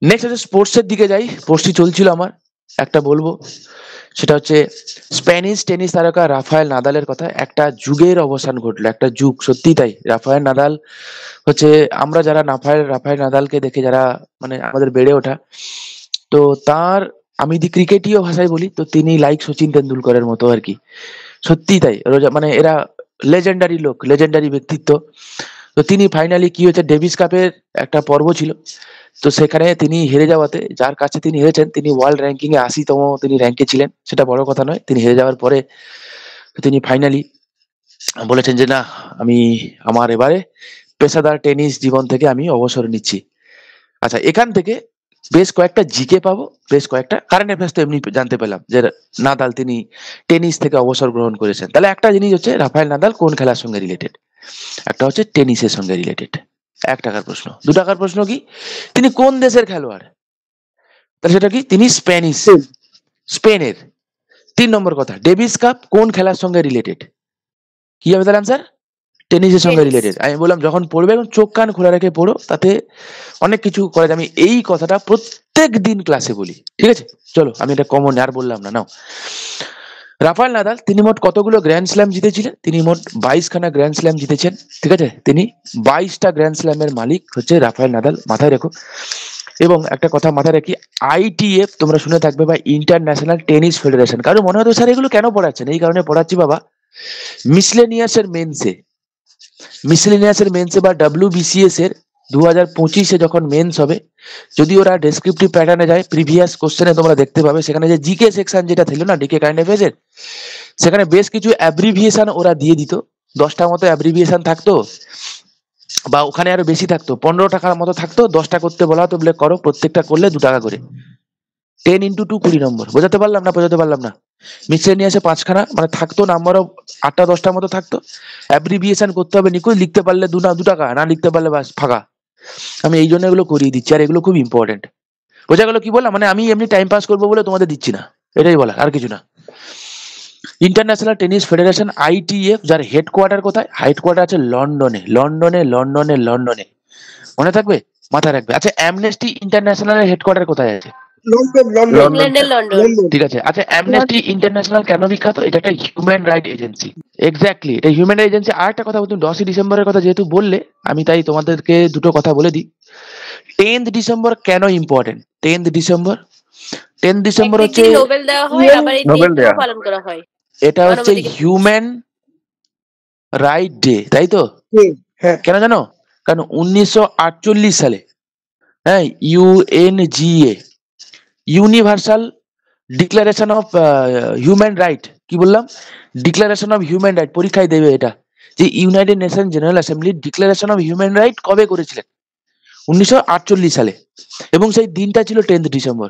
নেক্সট আছে স্পোর্টসের দিকে যাই। স্পোর্টসই চলছিল আমার, একটা বলবো, সেটা হচ্ছে স্প্যানিশ টেনিস তারকা রাফায়েল নাদালের কথা। একটা যুগের অবসান ঘটলো, একটা যুগ, সত্যি তাই। রাফায়েল নাদাল হচ্ছে, আমরা যারা রাফায়েল নাদালকে দেখে যারা মানে আমাদের বেড়ে ওঠা, তো তার আমি যদি ক্রিকেটীয় ভাষায় বলি তো তিনি লাইক সচিন তেন্ডুলকরের মতো আর কি, সত্যি তাই। মানে এরা লেজেন্ডারি লোক, লেজেন্ডারি ব্যক্তিত্ব। তো তিনি ফাইনালি কি হয়েছে, ডেভিস কাপের একটা পর্ব ছিল, তো সেখানে তিনি হেরে যাওয়াতে, যার কাছে তিনি হেরেছেন তিনি ওয়ার্ল্ড র্যাঙ্কিং এ 80তম তিনি র্যাঙ্কে ছিলেন, সেটা বড় কথা নয়। তিনি হেরে যাওয়ার পরে তিনি ফাইনালি বলেছেন যে না, আমি আমার এবারে পেশাদার টেনিস জীবন থেকে আমি অবসর নিচ্ছি। আচ্ছা, এখান থেকে বেশ কয়েকটা জিকে পাবো, বেশ কয়েকটা কারেন্ট অ্যাফেয়ার্স তো এমনি জানতে পেলাম যে নাদাল তিনি টেনিস থেকে অবসর গ্রহণ করেছেন। তাহলে একটা জিনিস হচ্ছে রাফায়েল নাদাল কোন খেলার সঙ্গে রিলেটেড, একটা হচ্ছে টেনিসের সঙ্গে রিলেটেড। 1 টাকার প্রশ্ন। 2 টাকার প্রশ্ন কি, তিনি কোন দেশের খেলোয়াড়? তাহলে সেটা কি, তিনি স্প্যানিশ, স্পেনের। 3 নম্বর কথা, ডেভিস কাপ কোন খেলার সঙ্গে রিলেটেড? কি হবে তাহলে আনসার? টেনিসের সঙ্গে টেনিস। রিলেটেড। আমি বললাম যখন পড়বে এখন চোখ কান খোলা রেখে পড়ো, তাতে অনেক কিছু করা যায়। আমি এই কথাটা প্রত্যেক দিন ক্লাসে বলি, ঠিক আছে? চলো, আমি এটা কমন আর বললাম না। নাও, রাফায়েল নাদাল তিনি মোট কতগুলো গ্র্যান্ড স্ল্যাম জিতেছিলেন? তিনি মোট 22খানা গ্র্যান্ড স্ল্যাম জিতেছেন, ঠিক আছে? তিনি 22টা গ্র্যান্ড স্ল্যামের মালিক হচ্ছে রাফায়েল নাদাল, মাথায় রেখো। এবং একটা কথা মাথায় রাখি, আইটিএফ তোমরা শুনে থাকবে, বা ইন্টারন্যাশনাল টেনিস ফেডারেশন। কারণ মনে হতো স্যার এগুলো কেন পড়াচ্ছেন? এই কারণে পড়াচ্ছি বাবা, মিসলেনিয়াসের মেন্সে, মিসলেনিয়াসের মেন্সে বা WBCS এর 2025-এ যখন মেন্স হবে, যদি ওরা ডেসক্রিপটিভ প্যাটার্নে যায়, প্রিভিয়াস কোশ্চেনে তোমরা দেখতে পাবে সেখানে যে জিকে সেকশন যেটা ছিল না, ডিকে কাইন্ড অ্যাফেয়ার্স এর, সেখানে বেশ কিছু অ্যাব্রিভিয়েশন ওরা দিয়ে দিত। 10টা মতো অ্যাব্রিভিয়েশন থাকতো, বা ওখানে আরো বেশি থাকতো, 15 টাকার মতো থাকতো। 10টা করতে বলা হতো, বলে করো, প্রত্যেকটা করলে 2 টাকা করে। 10 × 2 20 নম্বর। বোঝাতে পারলাম না? বোঝাতে পারলাম না? মিসলেনিয়াসে 5খানা মানে থাকতো, নাম্বারও 8টা 10টার মতো থাকতো। অ্যাব্রিভিয়েশন করতে হবে নিখুঁত, লিখতে পারলে 2 টাকা, না লিখতে পারলে বাস ফাঁকা। আমি এই জন্য এগুলো করিয়ে দিচ্ছি, আর এগুলো খুব ইম্পর্টেন্ট। বোঝা গেল কি বললাম? মানে আমি এমনি টাইম পাস করবো বলে তোমাদের দিচ্ছি না, এটাই বলা, আর কিছু না। ইন্টারন্যাশনাল টেনিস ফেডারেশন আইটিএফ, যার হেডকোয়ার্টার কোথায়? হেডকোয়ার্টার আছে লন্ডনে, লন্ডনে, লন্ডনে, লন্ডনে। মনে থাকবে, মাথায় রাখবে। আচ্ছা, অ্যামনেস্টি ইন্টারন্যাশনালের হেডকোয়ার্টার কোথায় আছে? লন্ডন লন্ডন ইংল্যান্ডের লন্ডন। লন্ডন ঠিক আছে। আচ্ছা, অ্যামনেস্টি ইন্টারন্যাশনাল কেন বিখ্যাত? এটা একটা হিউম্যান রাইট এজেন্সি। এক্স্যাক্টলি, এটা হিউম্যান রাইট এজেন্সি। আর একটা কথা, তুমি 10ই ডিসেম্বরের কথা যেহেতু বললে, আমি তাই তোমাদেরকে দুটো কথা বলে দিই। 10th ডিসেম্বর কেন important? 10th December, 10th December হচ্ছে, একদিন নোবেল দেওয়া হয়, আবার এই নোবেল দিনটাও দেয়া পালন করা হয় এটা হচ্ছে মানবাধিকার দিবস। হিউম্যান রাইট ডে, তাই তো? হ্যাঁ কেন জানো? কারণ 1948 সালে, হ্যাঁ, UNGA, universal declaration of human right, কি বললাম? ডিক্লারেশন অফ হিউম্যান রাইট, পরীক্ষায় দেবে এটা, যে united nation general assembly declaration of human right কবে করেছিলেন? 1948 সালে। এবং সেই দিনটা ছিল 10th December.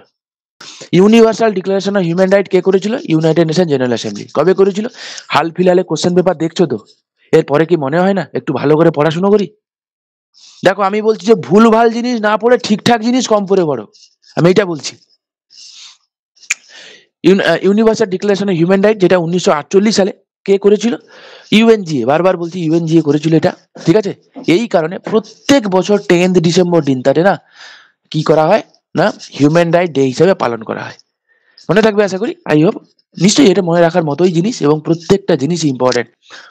Universal declaration of human right কে করেছিল? United nation general assembly. কবে করেছিল? হাল ফিলহালে কোশ্চেন পেপার দেখছো তো, এরপরে কি মনে হয় না একটু ভালো করে পড়াশোনা করি? দেখো, আমি বলছি যে ভুলভাল জিনিস না পড়ে ঠিকঠাক জিনিস কম পড়ে পড়ো, আমি এটা বলছি। Universal declaration of human right, যেটা 1948 সালে কে করেছিল? ইউএনজিএ, বারবার বলছি ইউএনজিএ করেছিল এটা, ঠিক আছে? এই কারণে প্রত্যেক বছর 10th ডিসেম্বর দিনটাতে না কি করা হয় না, হিউম্যান রাইট ডে হিসেবে পালন করা হয়। মনে থাকবে আশা করি, আই হোপ। নিশ্চয়ই এটা মনে রাখার মতোই জিনিস, এবং প্রত্যেকটা জিনিস ইম্পর্টেন্ট।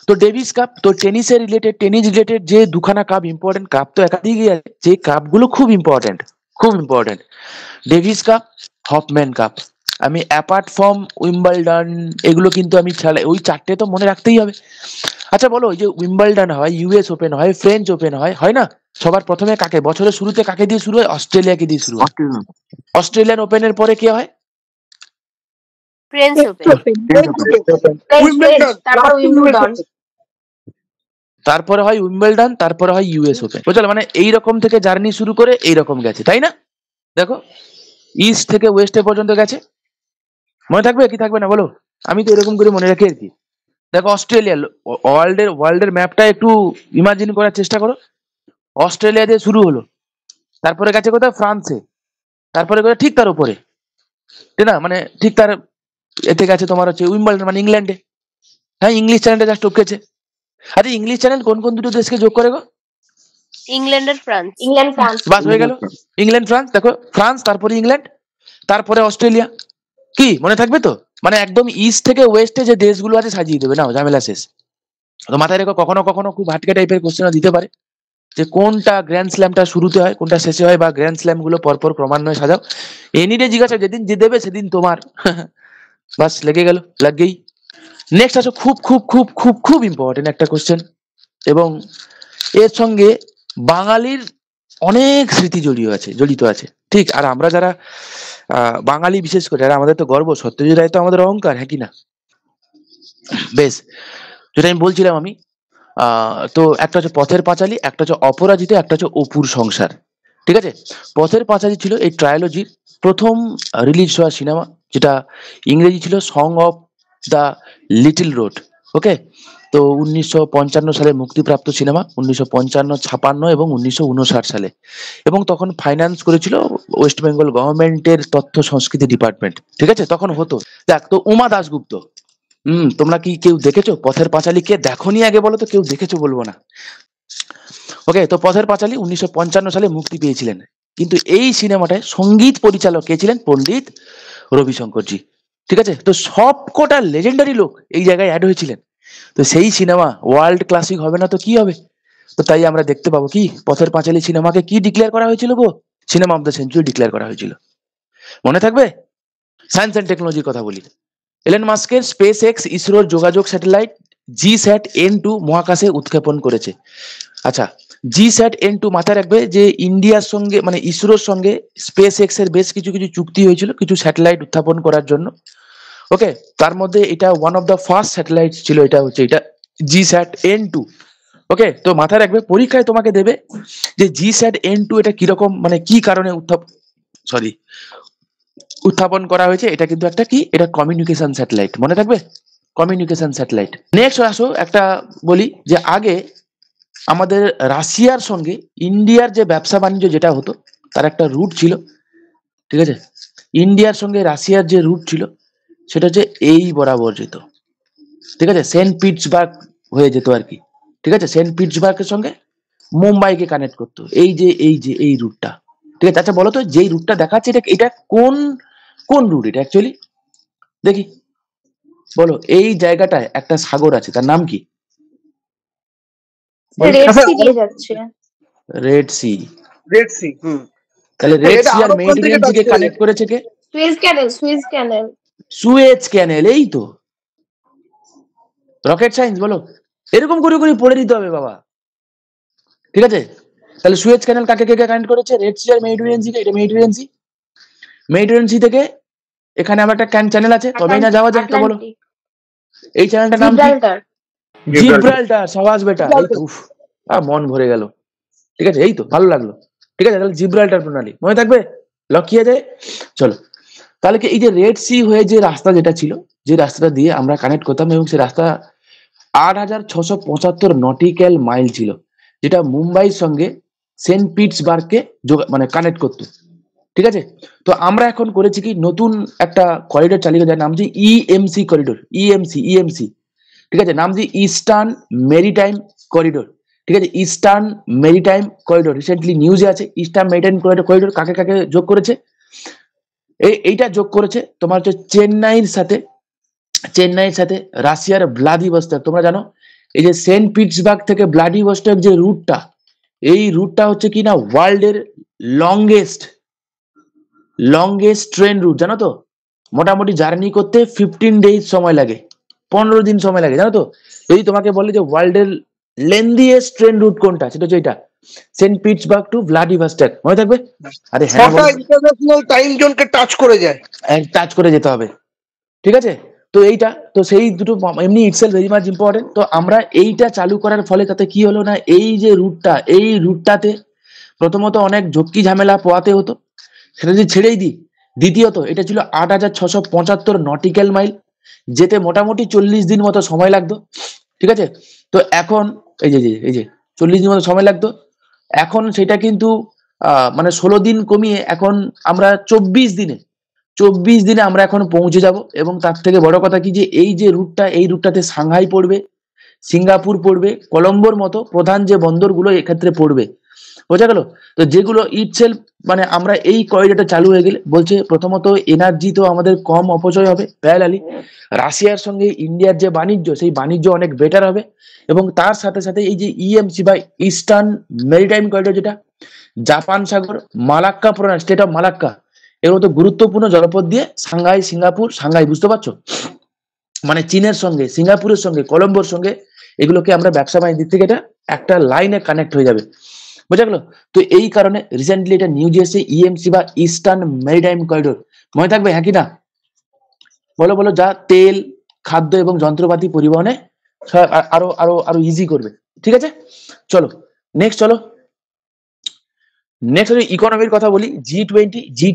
তো ডেভিস কাপ, তো টেনিসের রিলেটেড, টেনিস রিলেটেড যে 2খানা কাপ, ইম্পর্টেন্ট কাপ তো একাধিকই আছে, যে কাপগুলো খুব ইম্পর্টেন্ট, খুব important. Davis Cup, Hoffman Cup. আমি অ্যাপার্ট ফ্রম উইম্বলডন, এগুলো কিন্তু আমি ছাড়া, ওই 4টে তো মনে রাখতেই হবে। আচ্ছা বলো, ওই যে উইম্বলডন হয়, ইউএস ওপেন হয়, ফ্রেঞ্চ ওপেন হয়, হয় না? সবার প্রথমে কাকে, বছরের শুরুতে কাকে দিয়ে শুরু হয়? অস্ট্রেলিয়াকে দিয়ে শুরু হয়। অস্ট্রেলিয়ান ওপেনের পরে কে হয়? ফ্রেঞ্চ ওপেন, উইম্বলডন তারপর উইম্বলডন। তারপরে হয় উইম্বলডন, তারপরে হয় ইউএস ওপেন। বুঝলে? মানে এইরকম থেকে জার্নি শুরু করে এইরকম গেছে, তাই না? দেখো, ইস্ট থেকে ওয়েস্টে পর্যন্ত গেছে। মনে থাকবে কি থাকবে না বলো? আমি তো এরকম করে মনে রাখি আর কি। দেখো, অস্ট্রেলিয়া, ওয়ার্ল্ডের ম্যাপটা একটু ইমাজিন করার চেষ্টা করো। অস্ট্রেলিয়া দিয়ে শুরু হলো, তারপরে গেছে কোথায়? ফ্রান্সে, তারপরে কোথায়? ঠিক তার উপরে, তাই না? মানে ঠিক তার এতে গেছে তোমার হচ্ছে উইম্বলডন, মানে ইংল্যান্ডে। হ্যাঁ, ইংলিশ চ্যানেলটা জাস্ট টপকেছে। আচ্ছা, ইংলিশ চ্যানেল কোন কোন দুটো দেশকে যোগ করে গো? ইংল্যান্ড আর ফ্রান্স। বাস হয়ে গেল, ইংল্যান্ড ফ্রান্স। দেখো, ফ্রান্স, তারপরে ইংল্যান্ড, তারপরে অস্ট্রেলিয়া। কি মনে থাকবে তো? মানে একদম ইস্ট থেকে ওয়েস্টে যে দেশগুলো আছে সাজিয়ে দেবে, না ঝামেলা শেষ। তো মাথায় রেখো, কখনো কখনো খুব হাটকে টাইপের কোশ্চেন দিতে পারে, যে কোনটা গ্র্যান্ড স্ল্যামটা শুরুতে হয়, কোনটা শেষে হয়, বা গ্র্যান্ড স্ল্যাম গুলো পরপর ক্রমান্বয়ে সাজাও। এনিডে জিজ্ঞাসা, যেদিন যে দেবে সেদিন তোমার বাস লেগে গেল, লাগেই। নেক্সট আসো, খুব খুব খুব খুব খুব ইম্পর্টেন্ট একটা কোশ্চেন, এবং এর সঙ্গে বাঙালির অনেক স্মৃতি জড়িত আছে, ঠিক। আর আমরা যারা বাঙালি, বিশেষ করে যারা, আমাদের তো গর্ব, সত্যজিৎ রায় তো আমাদের অহংকার, হ্যাঁ কি না? বেশ, যেটা আমি বলছিলাম আমি, তো একটা হচ্ছে পথের পাঁচালী, একটা হচ্ছে অপরাজিতা, একটা হচ্ছে অপুর সংসার, ঠিক আছে? পথের পাঁচালী ছিল এই ট্রায়োলজির প্রথম রিলিজ হওয়া সিনেমা, যেটা ইংরেজি ছিল song of the little road. Okay, তো 1955 সালে মুক্তিপ্রাপ্ত সিনেমা, 1955, 56 এবং 1959 সালে। এবং তখন ফাইন্যান্স করেছিল ওয়েস্ট বেঙ্গল গভর্নমেন্টের তথ্য সংস্কৃতি ডিপার্টমেন্ট, ঠিক আছে? তখন হতো, দেখ, তো উমা দাশগুপ্ত, তোমরা কি কেউ দেখেছো পথের পাঁচালী? কে দেখোনি আগে বলো তো, কেউ দেখেছো বলবো না। ওকে, তো পথের পাঁচালী 1955 সালে মুক্তি পেয়েছিলেন, কিন্তু এই সিনেমাটায় সঙ্গীত পরিচালক কে ছিলেন? পণ্ডিত রবিশঙ্করজি, ঠিক আছে? তো সব কটা লেজেন্ডারি লোক এই জায়গায় অ্যাড হয়েছিলেন। তো সেই সিনেমা ওয়ার্ল্ড ক্লাসিক হবে না তো কি হবে? তো তাই আমরা দেখতে পাবো কি, পথের পাঁচালী সিনেমাকে কি ডিক্লেয়ার করা হয়েছিল গো? Cinema of the century declare করা হয়েছিল, মনে থাকবে? সায়েন্স অ্যান্ড টেকনোলজির কথা বলি। এলন মাস্কের স্পেস এক্স ইসরোর যোগাযোগ স্যাটেলাইট GSAT-N2 মহাকাশে উৎক্ষেপণ করেছে। আচ্ছা, GSAT-N2 মাথায় রাখবে যে ইন্ডিয়ার সঙ্গে, মানে ইসরোর সঙ্গে স্পেস এক্স এর বেশ কিছু কিছু চুক্তি হয়েছিল কিছু স্যাটেলাইট উৎক্ষেপণ করার জন্য। ওকে, তার মধ্যে এটা one of the first satellite ছিল, এটা হচ্ছে এটা GSAT-N2। ওকে, তো মাথায় রাখবে, পরীক্ষায় তোমাকে দেবে যে GSAT-N2 এটা কিরকম, মানে কি কারণে উত্থাপন করা হয়েছে। এটা কিন্তু একটা কি, এটা কমিউনিকেশন স্যাটেলাইট, মনে থাকবে, কমিউনিকেশন স্যাটেলাইট। নেক্সট আসো, একটা বলি যে আগে আমাদের রাশিয়ার সঙ্গে ইন্ডিয়ার যে ব্যবসা বাণিজ্য যেটা হতো, তার একটা রুট ছিল, ঠিক আছে? ইন্ডিয়ার সঙ্গে রাশিয়ার যে রুট ছিল সেটা হচ্ছে এই বরাবর যেত, ঠিক আছে? সেন্ট পিটসবার্গ হয়ে যেত আর কি, ঠিক আছে? সেন্ট পিটসবার্গের সঙ্গে মুম্বাইকে কানেক্ট করতো, এই রুটটা, ঠিক আছে? আচ্ছা বলো তো, যেই রুটটা দেখাচ্ছে এটা এটা কোন কোন রুট এটা অ্যাকচুয়ালি? দেখি, বলো। এই জায়গাটায় একটা সাগর আছে, তার নাম কি? রেড আচ্ছা, সি দিয়ে যাচ্ছে। Red sea. Red sea. তাহলে রেড এটা সি আর আরব খান থেকে মেডিটেরিয়ান টাচ সিকে করে কানেক্ট যায়। করেছে কে? সুয়েজ ক্যানেল। সুয়েজ ক্যানেল, এই তো। রকেট সায়েন্স বলো, এরকম করে করে পড়ে দিতে হবে বাবা, ঠিক আছে? তাহলে সুয়েজ ক্যানেল কাকে কে কানেক্ট করেছে? রেড সি আর মেডিটেরিয়ান সিকে। এটা মেডিটেরিয়ান সি থেকে এখানে আবার একটা চ্যানেল আছে, তবেই না যাওয়া যায়, তো বলো আটলান্টিক। এই চ্যানেলটার নাম কি? জিব্রাল্টার। জিব্রাল্টার। সাবাস বেটা, এই তো, উফ, মন ভরে গেল, ঠিক আছে? এই তো, ভালো লাগলো, ঠিক আছে? তাহলে জিব্রাল্টার প্রণালী মনে থাকবে, লক্ষ্য যায়। চলো, তাহলে কি এই যে রেড সি হয়ে যে রাস্তা যেটা ছিল, যে রাস্তাটা দিয়ে আমরা কানেক্ট করতাম, এবং সেই রাস্তা 8675 নটিক্যাল মাইল ছিল, যেটা মুম্বাইয়ের সঙ্গে সেন্ট পিটসবার্গকে মানে কানেক্ট করতো, ঠিক আছে? তো আমরা এখন করেছি কি, নতুন একটা করিডোর চালিয়ে, যার নাম যে ইএমসি করিডোর, ইএমসি, ঠিক আছে? নাম যে ইস্টার্ন মেরিটাইম করিডোর, ঠিক আছে? ইস্টার্ন মেরিটাইম করিডোর রিসেন্টলি নিউজে আছে। ইস্টার্ন মেরিটাইম করিডোর কাকে কাকে যোগ করেছে? এইটা যোগ করেছে তোমার হচ্ছে চেন্নাইয়ের সাথে রাশিয়ার ভ্লাদিভস্টক। তোমরা জানো এই যে সেন্ট পিটসবার্গ থেকে ভ্লাদিভস্টক যে রুটটা, এই রুটটা হচ্ছে কি না ওয়ার্ল্ডের লংগেস্ট ট্রেন রুট, জানো তো? মোটামুটি জার্নি করতে 15 ডেজ সময় লাগে, 15 দিন সময় লাগে, জানো তো? যদি তোমাকে বলে যে ওয়ার্ল্ডের লেন্দিয়েস্ট ট্রেন রুট কোনটা, সেটা হচ্ছে এটা, সেন্ট পিটসবার্গ টু ভ্লাদিভস্টক, মনে থাকবে? আরে হ্যাঁ, ছটা ইন্টারন্যাশনাল টাইম জোনকে টাচ করে যায়। টাচ করে যেতে হবে, ঠিক আছে? তো এইটা তো সেই দুটো এমনি ইটসেলফ ভেরি মাচ ইম্পর্টেন্ট। তো আমরা এইটা চালু করার ফলে তাতে কি হলো না, এই যে রুটটাতে প্রথমত অনেক ঝক্কি ঝামেলা পোয়াতে হতো, সেটা যদি ছেড়েই দিই। দ্বিতীয়ত এটা ছিল 8675 নটিক্যাল মাইল, যেতে মোটামুটি 40 দিন মতো সময় লাগতো, ঠিক আছে? তো এখন এই যে 40 দিন মতো সময় লাগতো, এখন সেটা কিন্তু মানে 16 দিন কমিয়ে এখন আমরা 24 দিনে আমরা এখন পৌঁছে যাব। এবং তার থেকে বড় কথা কি, যে এই যে রুটটা, এই রুটটাতে সাংহাই পড়বে, সিঙ্গাপুর পড়বে, কলম্বোর মতো প্রধান যে বন্দরগুলো এক্ষেত্রে পড়বে, বোঝা গেল? তো যেগুলো ইটসেলফ, মানে আমরা এই করিডোরটা চালু হয়ে গেলে বলছে, প্রথমত এনার্জি তো আমাদের কম অপচয় হবে, প্যারালালি রাশিয়ার সঙ্গে ইন্ডিয়ার যে বাণিজ্য, সেই বাণিজ্য অনেক বেটার হবে। এবং তার সাথে সাথে এই যে ইএমসি বা ইস্টার্ন মেরিটাইম করিডোর, যেটা জাপান সাগর, মালাক্কা প্রণালী, স্টেট অফ মালাক্কা, এর মতো গুরুত্বপূর্ণ জলপথ দিয়ে সাংহাই, বুঝতে পারছো? মানে চীনের সঙ্গে, সিঙ্গাপুরের সঙ্গে, কলম্বোর সঙ্গে, এগুলোকে আমরা ব্যবসা বাণিজ্য দিক থেকে এটা একটা লাইনে কানেক্ট হয়ে যাবে। বোঝা গেল? তো এই কারণে রিসেন্টলি এটা নিউজ এসেছে ইএমসি বা ইস্টার্ন মেরিটাইম করিডোর, মনে থাকবে হ্যাঁ কি না? বলো বলো, যা তেল, খাদ্য এবং যন্ত্রপাতি পরিবহনে আরো আরো আরো ইজি করবে। ঠিক আছে, চলো নেক্সট, চলো নেক্সট ইকোনমির কথা বলি। জি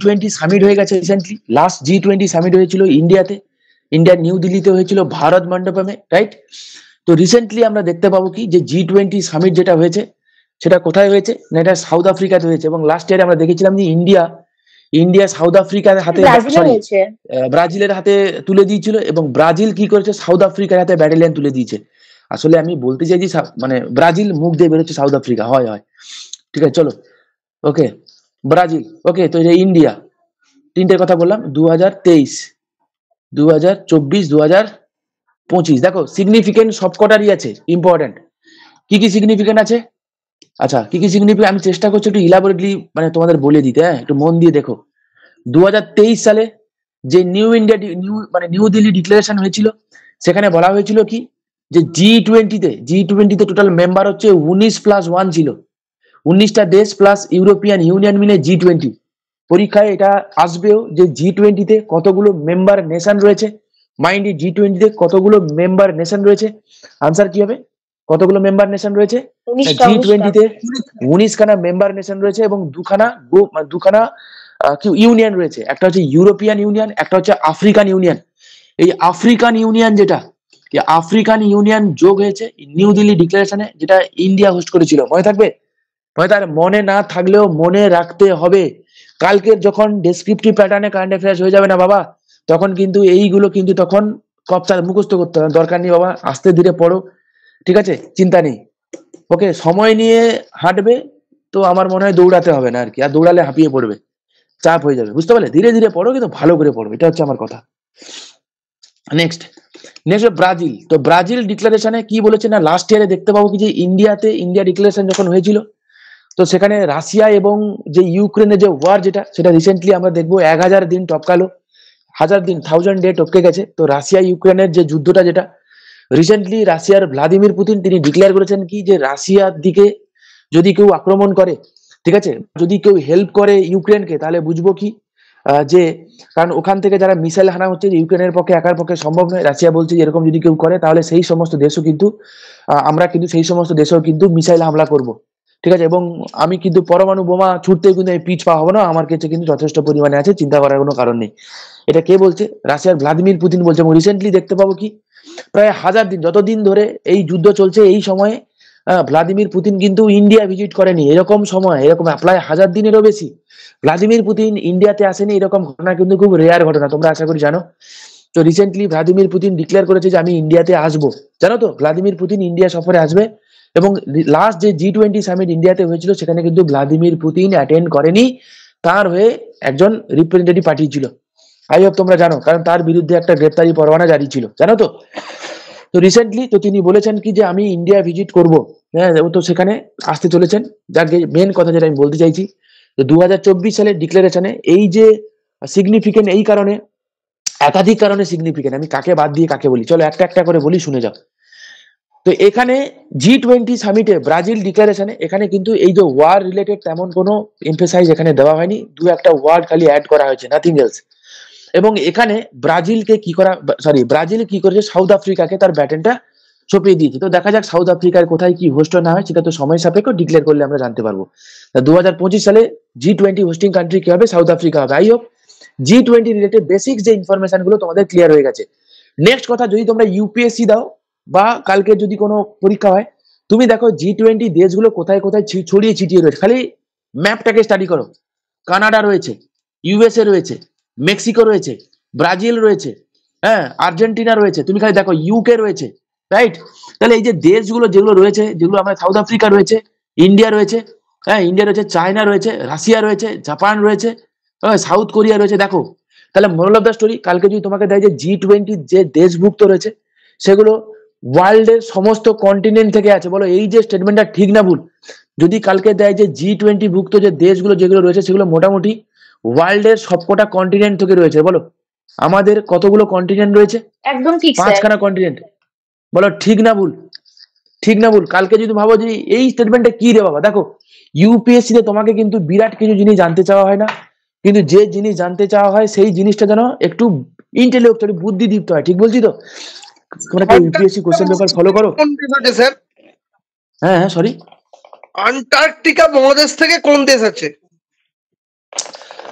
টোয়েন্টি সামিট হয়ে গেছে রিসেন্টলি। লাস্ট জি20 সামিট হয়েছিল ইন্ডিয়াতে, ইন্ডিয়ার নিউ দিল্লিতে হয়েছিল ভারত মণ্ডপমে, রাইট? তো রিসেন্টলি আমরা দেখতে পাবো কি যে জি20 সামিট যেটা হয়েছে সেটা কোথায় হয়েছে না, এটা সাউথ আফ্রিকাতে হয়েছে। এবং লাস্ট ইয়ারে আমরা দেখেছিলাম যে ইন্ডিয়া সাউথ আফ্রিকার হাতে, ব্রাজিলে সরি হয়েছে। ব্রাজিলের হাতে তুলে দিয়েছিল, এবং ব্রাজিল কি করেছে, সাউথ আফ্রিকার হাতে ব্যাটালিয়ন তুলে দিয়েছে। আসলে আমি বলতে চাইছি মানে ব্রাজিল মুখ দিয়ে বেরোচ্ছে সাউথ আফ্রিকা, হয় হয়, ঠিক আছে চলো, ওকে ব্রাজিল, ওকে। তো এটা ইন্ডিয়া, তিনটের কথা বললাম, 2023, 2024, 2025। দেখো সিগনিফিকেন্ট সবকটারই আছে, ইম্পর্টেন্ট। কি কি সিগনিফিকেন্ট আছে? আচ্ছা, কি কি সিগনিফিকেন্ট আমি চেষ্টা করছি একটু ইলাবোরেটলি মানে তোমাদের বলে দিতে, হ্যাঁ একটু মন দিয়ে দেখো। 2023 সালে যে নিউ দিল্লি ডিক্লারেশন হয়েছিল, সেখানে বলা হয়েছিল কি যে জি টোয়েন্টিতে টোটাল মেম্বার হচ্ছে 19+1 ছিল, 19টা দেশ প্লাস ইউরোপিয়ান ইউনিয়ন মিলে জি20। পরীক্ষায় এটা আসবেও যে জি20তে কতগুলো মেম্বার নেশন রয়েছে। মাইন্ড জি20তে কতগুলো মেম্বার নেশন রয়েছে, আনসার কি হবে? কতগুলো মেম্বার নেশন রয়েছে? 19টা। জি20তে 19খানা মেম্বার নেশন রয়েছে এবং দুখানা কি ইউনিয়ন রয়েছে, একটা হচ্ছে ইউরোপিয়ান ইউনিয়ন, একটা হচ্ছে আফ্রিকান ইউনিয়ন। এই আফ্রিকান ইউনিয়ন যোগ হয়েছে নিউ দিল্লি ডিক্লারেশনে, যেটা ইন্ডিয়া হোস্ট করেছিল, মনে থাকবে? তার মনে না থাকলেও মনে রাখতে হবে। কালকের যখন ডেসক্রিপটিভ প্যাটার্নে কারেন্ট অ্যাফেয়ার্স হয়ে যাবে না বাবা, তখন কিন্তু এইগুলো কিন্তু তখন কপচার মুখস্থ করতে হবে, দরকার নেই বাবা, আস্তে ধীরে পড়ো, ঠিক আছে, চিন্তা নেই। ওকে, সময় নিয়ে হাঁটবে তো আমার মনে হয় দৌড়াতে হবে না আর কি, আর দৌড়ালে হাঁপিয়ে পড়বে, চাপ হয়ে যাবে, বুঝতে পারলে? ধীরে ধীরে পড়ো কিন্তু ভালো করে পড়ো, এটা হচ্ছে আমার কথা। Next Brazil. তো ব্রাজিল ডিক্লারেশনে কি বলেছে না, লাস্ট ইয়ারে দেখতে পাবো কি যে ইন্ডিয়া ডিক্লারেশন যখন হয়েছিল, তো সেখানে রাশিয়া এবং যে ইউক্রেনের যে ওয়ার যেটা, সেটা রিসেন্টলি আমরা দেখবো 1000 দিন টপকালো, 1000 দিন 1000 ডে টপকে গেছে। তো রাশিয়া ইউক্রেনের যে যুদ্ধটা, যেটা রিসেন্টলি রাশিয়ার ভ্লাদিমির পুতিন তিনি ডিক্লেয়ার করেছেন কি যে রাশিয়ার দিকে যদি কেউ আক্রমণ করে, ঠিক আছে, যদি কেউ হেল্প করে ইউক্রেনকে, তাহলে বুঝবো কি যে, কারণ ওখান থেকে যারা মিসাইল হানা হচ্ছে, ইউক্রেনের পক্ষে একার পক্ষে সম্ভব নয়। রাশিয়া বলছে যে এরকম যদি কেউ করে তাহলে সেই সমস্ত দেশও কিন্তু আমরা কিন্তু সেই সমস্ত দেশেও কিন্তু মিসাইল হামলা করব, ঠিক আছে। এবং আমি কিন্তু পরমাণু বোমা ছুটতেও কিন্তু আমি পিছ পা হবো না, আমার কাছে কিন্তু যথেষ্ট পরিমাণে আছে, চিন্তা করার কোনো কারণ নেই। এটা কে বলছে? রাশিয়ার ভ্লাদিমির পুতিন বলছে। এবং রিসেন্টলি দেখতে পাবো কি প্রায় 1000 দিন, যতদিন ধরে এই যুদ্ধ চলছে, এই সময়ে ভ্লাদিমির পুতিন কিন্তু ইন্ডিয়া ভিজিট করেনি। এরকম সময়, এরকম প্রায় 1000 দিনেরও বেশি ভ্লাদিমির পুতিন ইন্ডিয়াতে আসেনি, এরকম ঘটনা কিন্তু খুব রেয়ার ঘটনা, তোমরা আশা করি জানো। তো রিসেন্টলি ভ্লাদিমির পুতিন ডিক্লেয়ার করেছে যে আমি ইন্ডিয়াতে আসবো, জানো তো? ভ্লাদিমির পুতিন ইন্ডিয়া সফরে আসবে। এবং লাস্ট যে জি20 সামিট ইন্ডিয়াতে হয়েছিল, সেখানে কিন্তু ভ্লাদিমির পুতিন অ্যাটেন্ড করেনি, তার হয়ে একজন রিপ্রেজেন্টেটিভ পাঠিয়েছিল। আই হোপ তোমরা জানো, কারণ তার বিরুদ্ধে একটা গ্রেপ্তারি পরোয়ানা জারি ছিল, জানো তো? তো রিসেন্টলি তো তিনি বলেছেন কি যে আমি ইন্ডিয়া ভিজিট করব, হ্যাঁ, তো সেখানে আসতে চলেছেন। যাকে মেন কথা যেটা আমি বলতে চাইছি, 2024 সালের ডিক্লারেশনে এই যে সিগনিফিকেন্ট, এই কারণে একাধিক কারণে সিগনিফিকেন্ট, আমি কাকে বাদ দিয়ে কাকে বলি, চলো একটা একটা করে বলি, শুনে যাও। তো এখানে জি20 সামিটে ব্রাজিল ডিক্লারেশনে এখানে কিন্তু এই যে ওয়ার রিলেটেড তেমন কোনো এমফেসাইজ এখানে দেওয়া হয়নি, দু একটা ওয়ার্ড খালি অ্যাড করা হয়েছে, নাথিং এলস। এবং এখানে ব্রাজিল কি করেছে, সাউথ আফ্রিকাকে তার ব্যাটনটা সঁপিয়ে দিয়েছে। তো দেখা যাক সাউথ আফ্রিকার কোথায় কি হোস্ট না হয়, সেটা তো সময় সাপেক্ষ, ডিক্লেয়ার করলে আমরা জানতে পারবো। 2025 সালে জি20 হোস্টিং কান্ট্রি কি হবে? সাউথ আফ্রিকা হবে। I hope G20 related basic যে ইনফরমেশন গুলো তোমাদের ক্লিয়ার হয়ে গেছে। নেক্সট কথা, যদি তোমরা ইউপিএসসি দাও বা কালকে যদি কোনো পরীক্ষা হয়, তুমি দেখো জি20 দেশগুলো কোথায় কোথায় ছড়িয়ে ছিটিয়ে রয়েছে, খালি ম্যাপটাকে স্টাডি করো। কানাডা রয়েছে, ইউএসএ রয়েছে, মেক্সিকো রয়েছে, ব্রাজিল রয়েছে, হ্যাঁ, আর্জেন্টিনা রয়েছে, তুমি খালি দেখো ইউকে রয়েছে, রাইট? তাহলে এই যে দেশগুলো যেগুলো রয়েছে, যেগুলো আমরা, সাউথ আফ্রিকা রয়েছে, ইন্ডিয়া রয়েছে, হ্যাঁ ইন্ডিয়া রয়েছে, চায়না রয়েছে, রাশিয়া রয়েছে, জাপান রয়েছে, সাউথ কোরিয়া রয়েছে। দেখো তাহলে মোরাল অফ দ্য স্টোরি, কালকে যদি তোমাকে দেয় যে জি20 যে দেশভুক্ত রয়েছে, সেগুলো ওয়ার্ল্ডের সমস্ত কন্টিনেন্ট থেকে আছে, বলো এই যে স্টেটমেন্টটা ঠিক না ভুল? যদি কালকে দেয় যে জি20 ভুক্ত যে দেশগুলো যেগুলো রয়েছে, সেগুলো মোটামুটি ওয়ার্ল্ডের সবকটা কন্টিনেন্ট থেকে রয়েছে, বলো আমাদের কতগুলো কন্টিনেন্ট রয়েছে? একদম ঠিক স্যার। 5খানা কন্টিনেন্ট, বলো ঠিক না ভুল? ঠিক না ভুল? কালকে যদি ভাবো যে এই স্টেটমেন্টটা কি রে বাবা, দেখো ইউপিএসসি তে তোমাকে কিন্তু বিরাট কিছু জিনিস জানতে চাওয়া হয় না, কিন্তু যে জিনিস জানতে চাওয়া হয় সেই জিনিসটা যেন একটু ইন্টেলেকচুয়ালি বুদ্ধিদীপ্ত হয়। ঠিক বলছি তো? তোমরা কি ইউপিএসসি কোশ্চেন পেপার ফলো করো? কোন দেশ আছে স্যার? হ্যাঁ হ্যাঁ, সরি, আন্টার্কটিকা মহাদেশ থেকে কোন দেশ আছে?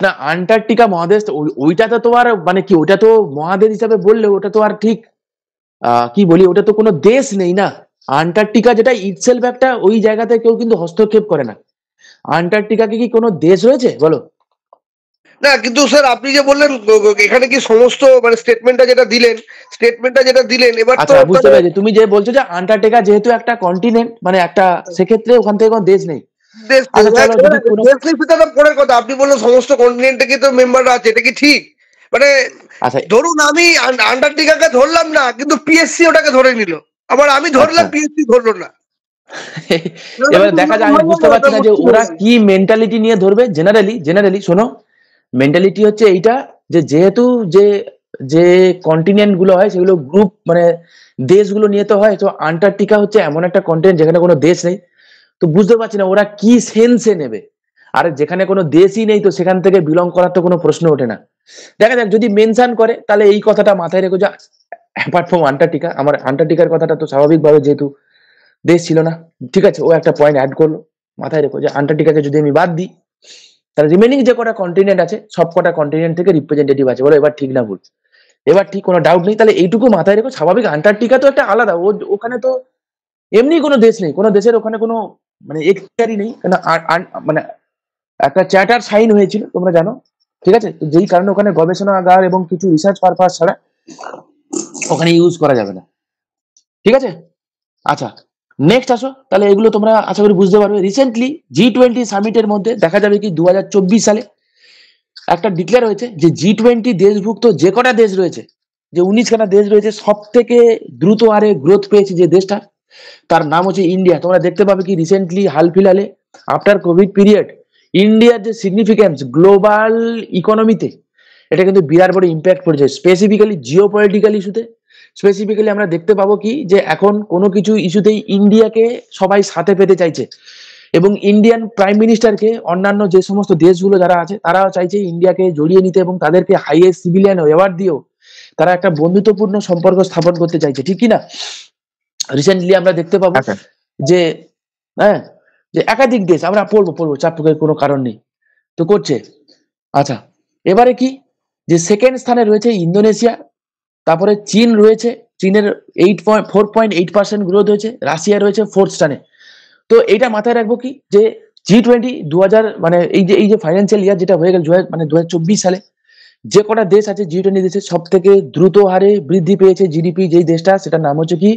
না আন্টার্কটিকা মহাদেশ ওইটা তো তোমার মানে কি, ওটা তো মহাদেশ হিসাবে বললে ওটা তো আর ঠিক কি বলি, ওটা তো কোনো দেশ নেই না। আন্টার্কটিকা যেটা ইটসেলফ একটা, ওই জায়গাতে কেউ কিন্তু হস্তক্ষেপ করে না। আন্টার্কটিকাকে কি কোনো দেশ রয়েছে বলো? না কিন্তু স্যার আপনি যে বললেন এখানে কি সমস্ত মানে স্টেটমেন্টটা যেটা দিলেন এবার তো আচ্ছা বুঝতে পেরেছি, তুমি যে বলছো যে আন্টার্কটিকা যেহেতু একটা কন্টিনেন্ট মানে একটা, সেক্ষেত্রে ওখান থেকে কোনো দেশ নেই। দেশ আচ্ছা চলো, যদি কোনো দেশ নেই সেটা তো পরের কথা। আপনি বললেন সমস্ত কন্টিনেন্টে কি তো মেম্বাররা আছে, এটা কি ঠিক? মানে আচ্ছা ধরুন আমি আন্টার্কটিকাকে ধরলাম না কিন্তু পিএসসি ওটাকে ধরে নিল, আবার আমি ধরলাম আচ্ছা পিএসসি ধরলো না। এবার দেখা যায়, আমি বুঝতে পারছি না যে ওরা কি মেন্টালিটি নিয়ে ধরবে। জেনারেলি শোনো, মেন্টালিটি হচ্ছে এইটা যে যেহেতু যে যে কন্টিনেন্ট গুলো হয় সেগুলো গ্রুপ মানে দেশগুলো নিয়ে তো হয়, তো আন্টার্কটিকা হচ্ছে এমন একটা কন্টিনেন্ট যেখানে কোনো দেশ নেই। তো বুঝতে পারছি না ওরা কি সেন্সে নেবে। আর যেখানে কোনো দেশই নেই তো সেখান থেকে বিলং করার তো কোনো প্রশ্ন ওঠে না। দেখা যাক, যদি মেনশন করে তাহলে এই কথাটা মাথায় রেখো যে অ্যাপার্ট ফ্রম আন্টার্কটিকা, আমার আন্টার্কটিকার কথাটা তো স্বাভাবিকভাবে যেহেতু দেশ ছিল না, ঠিক আছে, ও একটা পয়েন্ট অ্যাড করলো। মাথায় রেখো যে আন্টার্কটিকাকে যদি আমি বাদ দিই তাহলে রিমেনিং যে কটা কন্টিনেন্ট আছে সব কটা কন্টিনেন্ট থেকে রিপ্রেজেন্টেটিভ আছে। বলো এবার ঠিক না ভুল? এবার ঠিক, কোনো ডাউট নেই। তাহলে এইটুকু মাথায় রেখো, স্বাভাবিক আন্টার্কটিকা তো একটা আলাদা, ওখানে তো এমনি কোনো দেশ নেই, কোনো দেশের ওখানে কোনো মানে এখতিয়ারই নেই, কেন মানে একটা চ্যার্টার সাইন হয়েছিল তোমরা জানো, ঠিক আছে, তো যেই কারণে ওখানে গবেষণাগার এবং কিছু রিসার্চ পারপাস ছাড়া ওখানে ইউজ করা যাবে না। ঠিক আছে, আচ্ছা নেক্সট আসো, তাহলে এগুলো তোমরা আশা করি বুঝতে পারবে। রিসেন্টলি G20 সামিটের মধ্যে দেখা যাবে কি 2024 সালে একটা ডিক্লেয়ার হয়েছে যে G20 দেশভুক্ত যে কটা দেশ রয়েছে, যে 19খানা দেশ রয়েছে, সব থেকে দ্রুত হারে গ্রোথ পেয়েছে যে দেশটা, তার নাম হচ্ছে ইন্ডিয়া। তোমরা দেখতে পাবে কি রিসেন্টলি হাল ফিলহালে আফটার কোভিড পিরিয়ড ইন্ডিয়ার যে সিগনিফিকেন্স গ্লোবাল ইকোনমিতে, এটা কিন্তু বিরাট বড় ইম্প্যাক্ট পড়েছে, স্পেসিফিক্যালি জিও পলিটিক্যাল ইস্যুতে। স্পেসিফিক্যালি আমরা দেখতে পাবো কি যে এখন কোনো কিছু ইস্যুতেই ইন্ডিয়াকে সবাই সাথে পেতে চাইছে, এবং ইন্ডিয়ান প্রাইম মিনিস্টারকে অন্যান্য যে সমস্ত দেশগুলো যারা আছে তারাও চাইছে ইন্ডিয়াকে জড়িয়ে নিতে এবং তাদেরকে হাইয়েস্ট সিভিলিয়ান অ্যাওয়ার্ড দিয়েও তারা একটা বন্ধুত্বপূর্ণ সম্পর্ক স্থাপন করতে চাইছে, ঠিক কি না? রিসেন্টলি আমরা দেখতে পাবো যে হ্যাঁ, যে একাধিক দেশ, আমরা পড়বো চাপের কোনো কারণ নেই তো করছে। আচ্ছা এবারে কি, যে সেকেন্ড স্থানে রয়েছে ইন্দোনেশিয়া, তারপরে চীন রয়েছে, চীনের 4.8% গ্রোথ হয়েছে, রাশিয়া রয়েছে ফোর্থ স্থানে। তো এইটা মাথায় রাখবো কি যে G20 2000 মানে এই যে ফাইন্যান্সিয়াল ইয়ার যেটা হয়ে গেল মানে 2024 সালে যে কটা দেশ আছে G20 দেশে সব থেকে দ্রুত হারে বৃদ্ধি পেয়েছে জিডিপি, যেই দেশটা সেটার নাম হচ্ছে কি,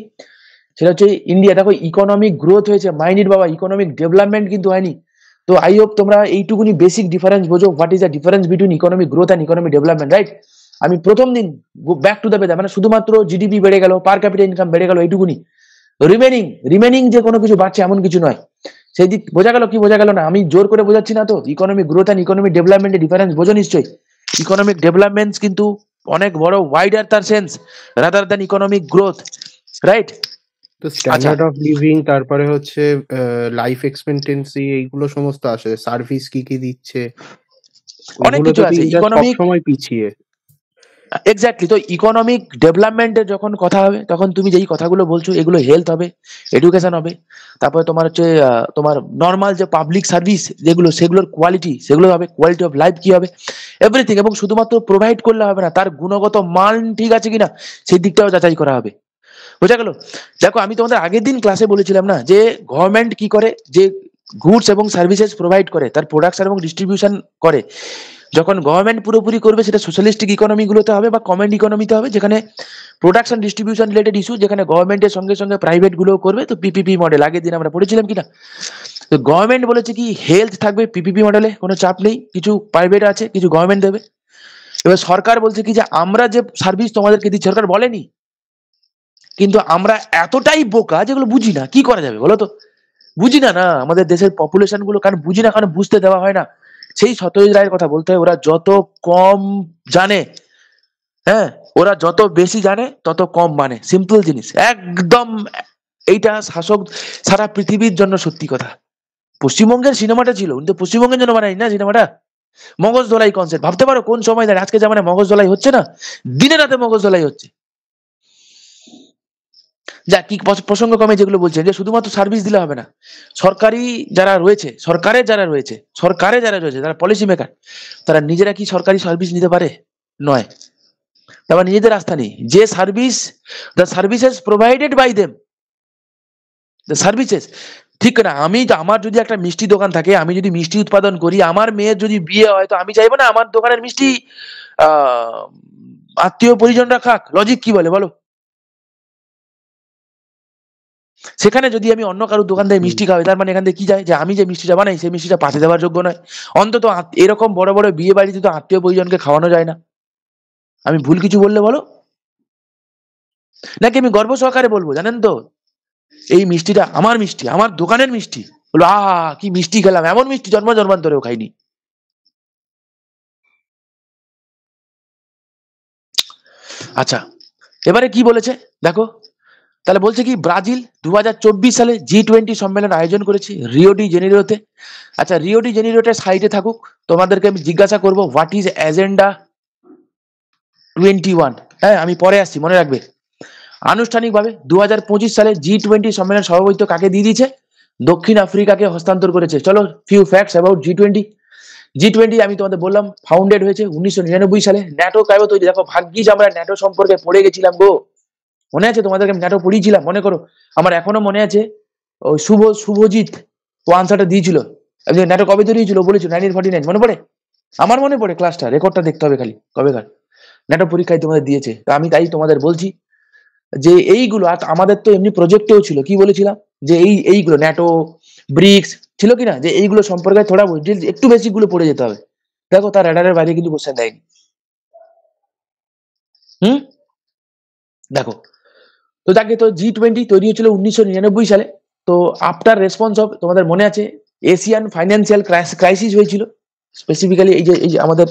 সেটা হচ্ছে ইন্ডিয়া। দেখো ইকোনমিক গ্রোথ হয়েছে, মাইন্ড বাবা, ইকোনমিক ডেভেলপমেন্ট কিন্তু হয়নি। তো আই হোপ তোমরা এইটুকুনি বেসিক ডিফারেন্স বোঝো, what is the difference between economic growth and economic development, right? আমি প্রথম দিন ব্যাক টু দ্য বেদা, মানে শুধুমাত্র জিডিপি বেড়ে গেল, পার ক্যাপিটা ইনকাম বেড়ে গেল, এইটুকুনি। রিমেনিং যে কোনো কিছু বাড়ছে এমন কিছু নয়। সেই দিক বোঝা গেল কি বোঝা গেল না? আমি জোর করে বোঝাচ্ছি না তো। ইকোনমিক গ্রোথ অ্যান্ড ইকোনমিক ডেভেলপমেন্টের ডিফারেন্স বোঝো নিশ্চয়ই। ইকোনমিক ডেভেলপমেন্টস কিন্তু অনেক বড়, ওয়াইডার তার sense rather than economic growth, right? তো স্ট্যান্ডার্ড অফ লিভিং, তারপরে হচ্ছে লাইফ এক্সপেক্টেন্সি, এইগুলো সমস্ত আসে, সার্ভিস কি কি দিচ্ছে, অনেক কিছু আছে ইকোনমিক, সময় পিছিয়ে। এক্স্যাক্টলি। তো ইকোনমিক ডেভেলপমেন্টের যখন কথা হবে তখন তুমি যেই কথাগুলো বলছো এগুলো হেলথ হবে, এডুকেশন হবে, তারপরে তোমার হচ্ছে তোমার নর্মাল যে পাবলিক সার্ভিস যেগুলো সেগুলোর কোয়ালিটি, সেগুলো হবে, কোয়ালিটি অফ লাইফ কি হবে, এভরিথিং। এবং শুধুমাত্র প্রোভাইড করলে হবে না, তার গুণগত মান ঠিক আছে কিনা সেই দিকটাও যাচাই করা হবে। বোঝা গেল? দেখো আমি তোমাদের আগের দিন ক্লাসে বলেছিলাম না যে গভর্নমেন্ট কি করে, যে গুডস এবং সার্ভিসেস প্রোভাইড করে, তার প্রোডাকশন এবং ডিস্ট্রিবিউশন করে। যখন গভর্নমেন্ট পুরোপুরি করবে সেটা সোশ্যালিস্টিক ইকোনমি গুলোতে হবে বা কমেন্ট ইকোনমিতে হবে, যেখানে প্রোডাকশন ডিস্ট্রিবিউশন রিলেটেড ইস্যু, যেখানে গভর্নমেন্টের সঙ্গে সঙ্গে প্রাইভেট গুলো করবে। তো পিপিপি মডেল আগের দিন আমরা পড়েছিলাম কিনা? তো গভর্নমেন্ট বলেছে কি হেলথ থাকবে পিপিপি মডেলে, কোনো চাপ নেই, কিছু প্রাইভেট আছে, কিছু গভর্নমেন্ট দেবে। এবার সরকার বলছে কি যে আমরা যে সার্ভিস তোমাদেরকে দিচ্ছি, সরকার বলেনি, কিন্তু আমরা এতটাই বোকা যেগুলো বুঝি না, কি করা যাবে বলো তো? বুঝি না, না আমাদের দেশের পপুলেশন গুলো কারণ বুঝি না, কারণ বুঝতে দেওয়া হয় না। সেই সত্যজিৎ রায়ের কথা বলতে হয়, ওরা যত কম জানে, হ্যাঁ, ওরা যত বেশি জানে তত কম মানে, সিম্পল জিনিস, একদম এইটা শাসক সারা পৃথিবীর জন্য সত্যি কথা। পশ্চিমবঙ্গের সিনেমাটা ছিল, কিন্তু পশ্চিমবঙ্গের জন্য বানাই না সিনেমাটা। মগজ ধোলাই কনসেপ্ট, ভাবতে পারো কোন সময় দাঁড়িয়ে আজকে জামানায় মগজ ধোলাই হচ্ছে না, দিনে রাতে মগজ ধোলাই হচ্ছে। যা কি প্রসঙ্গ কমে যেগুলো বলছেন যে শুধুমাত্র সার্ভিস দিলে হবে না, সরকারি যারা রয়েছে, সরকারে যারা রয়েছে তারা পলিসি মেকার, তারা নিজেরা কি সরকারি সার্ভিস নিতে পারে? নয়। তারপর নিজেদের রাস্তা নেই। যে service, the services provided by them, the services, ঠিক না? আমার যদি একটা মিষ্টি দোকান থাকে, আমি যদি মিষ্টি উৎপাদন করি, আমার মেয়ের যদি বিয়ে হয়, তো আমি চাইবো না আমার দোকানের মিষ্টি আত্মীয় পরিজনরা খাক। লজিক কি বলে বলো? সেখানে যদি আমি অন্য কারোর দোকান থেকে মিষ্টি খাওয়াই, তার মানে এখান থেকে কি যায় যে আমি যে মিষ্টিটা বানাই সেই মিষ্টিটা পাতে দেওয়ার যোগ্য নয়। অন্তত এরকম বড় বড় বিয়ে বাড়িতে তো আত্মীয় পরিজনকে খাওয়ানো যায় না। আমি ভুল কিছু বললে বলো, নাকি আমি গর্ব সহকারে বলবো জানেন তো, এই মিষ্টিটা আমার মিষ্টি, আমার দোকানের মিষ্টি, বলো আহা কি মিষ্টি খেলাম, এমন মিষ্টি জন্মান্তরেও খাইনি। আচ্ছা, এবারে কি বলেছে দেখো, তাহলে বলছে কি ব্রাজিল 2024 সালে G20 সম্মেলন আয়োজন করেছে রিও ডি জেনিরোতে। আচ্ছা, রিও ডি জেনিরোটা সাইডে থাকুক, তোমাদেরকে আমি জিজ্ঞাসা করবো হোয়াট ইজ এজেন্ডা 21। হ্যাঁ, আমি পরে আসছি, মনে রাখবে। আনুষ্ঠানিকভাবে 2025 সালে G20 সম্মেলন সভাপতিত্ব কাকে দিয়ে দিয়েছে? দক্ষিণ আফ্রিকাকে হস্তান্তর করেছে। চলো ফিউ ফ্যাক্টস অ্যাবাউট G20 আমি তোমাদের বললাম ফাউন্ডেড হয়েছে 1999 সালে। ন্যাটো কবে তৈরি? দেখো ভাগ্যিস আমরা ন্যাটো সম্পর্কে পড়ে গেছিলাম গো, মনে আছে তোমাদেরকে? আমি ন্যাটো পড়িয়েছিলাম, মনে করো। আমার এখনো মনে আছে, ওই শুভজিৎ ও আনসারটা দিয়েছিল। ন্যাটো কবে তৈরি হয়েছিল বলেছিল 1949, মনে পড়ে? আমার মনে পড়ে, ক্লাসটা রেকর্ডটা দেখতে হবে খালি কবেকার ন্যাটো পরীক্ষায় তোমাদের দিয়েছে। তো আমি তাই তোমাদের বলছি যে এইগুলো আমাদের তো এমনি প্রজেক্টেও ছিল, কি বলেছিলাম যে এইগুলো ন্যাটো ব্রিক্স ছিল কিনা, যে এইগুলো সম্পর্কে থোড়া একটু বেশি গুলো পড়ে যেতে হবে। দেখো তার র্যাডারের বাইরে কিন্তু কোশ্চেন দেয়নি। দেখো তো তাকে তো G20 তৈরি হয়েছিল 1999 সালে। তো আফটার রেসপন্স অফ, তোমাদের মনে আছে এশিয়ান ফাইন্যান্সিয়াল ক্রাইসিস হয়েছিল, স্পেসিফিক্যালি এই যে আমাদের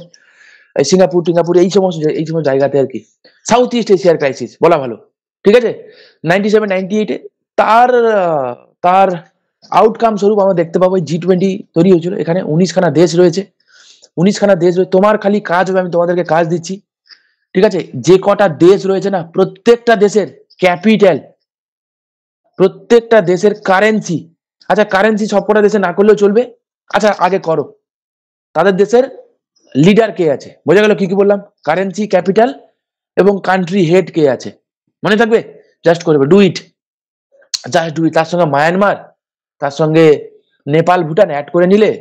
সিঙ্গাপুর এই সমস্ত জায়গাতে আর কি, সাউথ ইস্ট এশিয়ার ক্রাইসিস বলা ভালো, ঠিক আছে, 97-98-এ তার আউটকাম স্বরূপ আমরা দেখতে পাবো G20 তৈরি হয়েছিল। এখানে 19খানা দেশ রয়েছে, 19খানা দেশ রয়েছে। তোমার খালি কাজ হবে, আমি তোমাদেরকে কাজ দিচ্ছি, ঠিক আছে, যে কটা দেশ রয়েছে না, প্রত্যেকটা দেশের ক্যাপিটাল, প্রত্যেকটা দেশের কারেন্সি। আচ্ছা, কারেন্সি সবকটা দেশে না করলেও চলবে, আচ্ছা আগে করো, তাদের দেশের লিডার কে আছে, বোঝা গেল কি কি বললাম? কারেন্সি, ক্যাপিটাল এবং কান্ট্রি হেড কে আছে, মনে থাকবে? জাস্ট করবে, do it, just do it. তার সঙ্গে মায়ানমার, তার সঙ্গে নেপাল, ভুটান অ্যাড করে নিলে,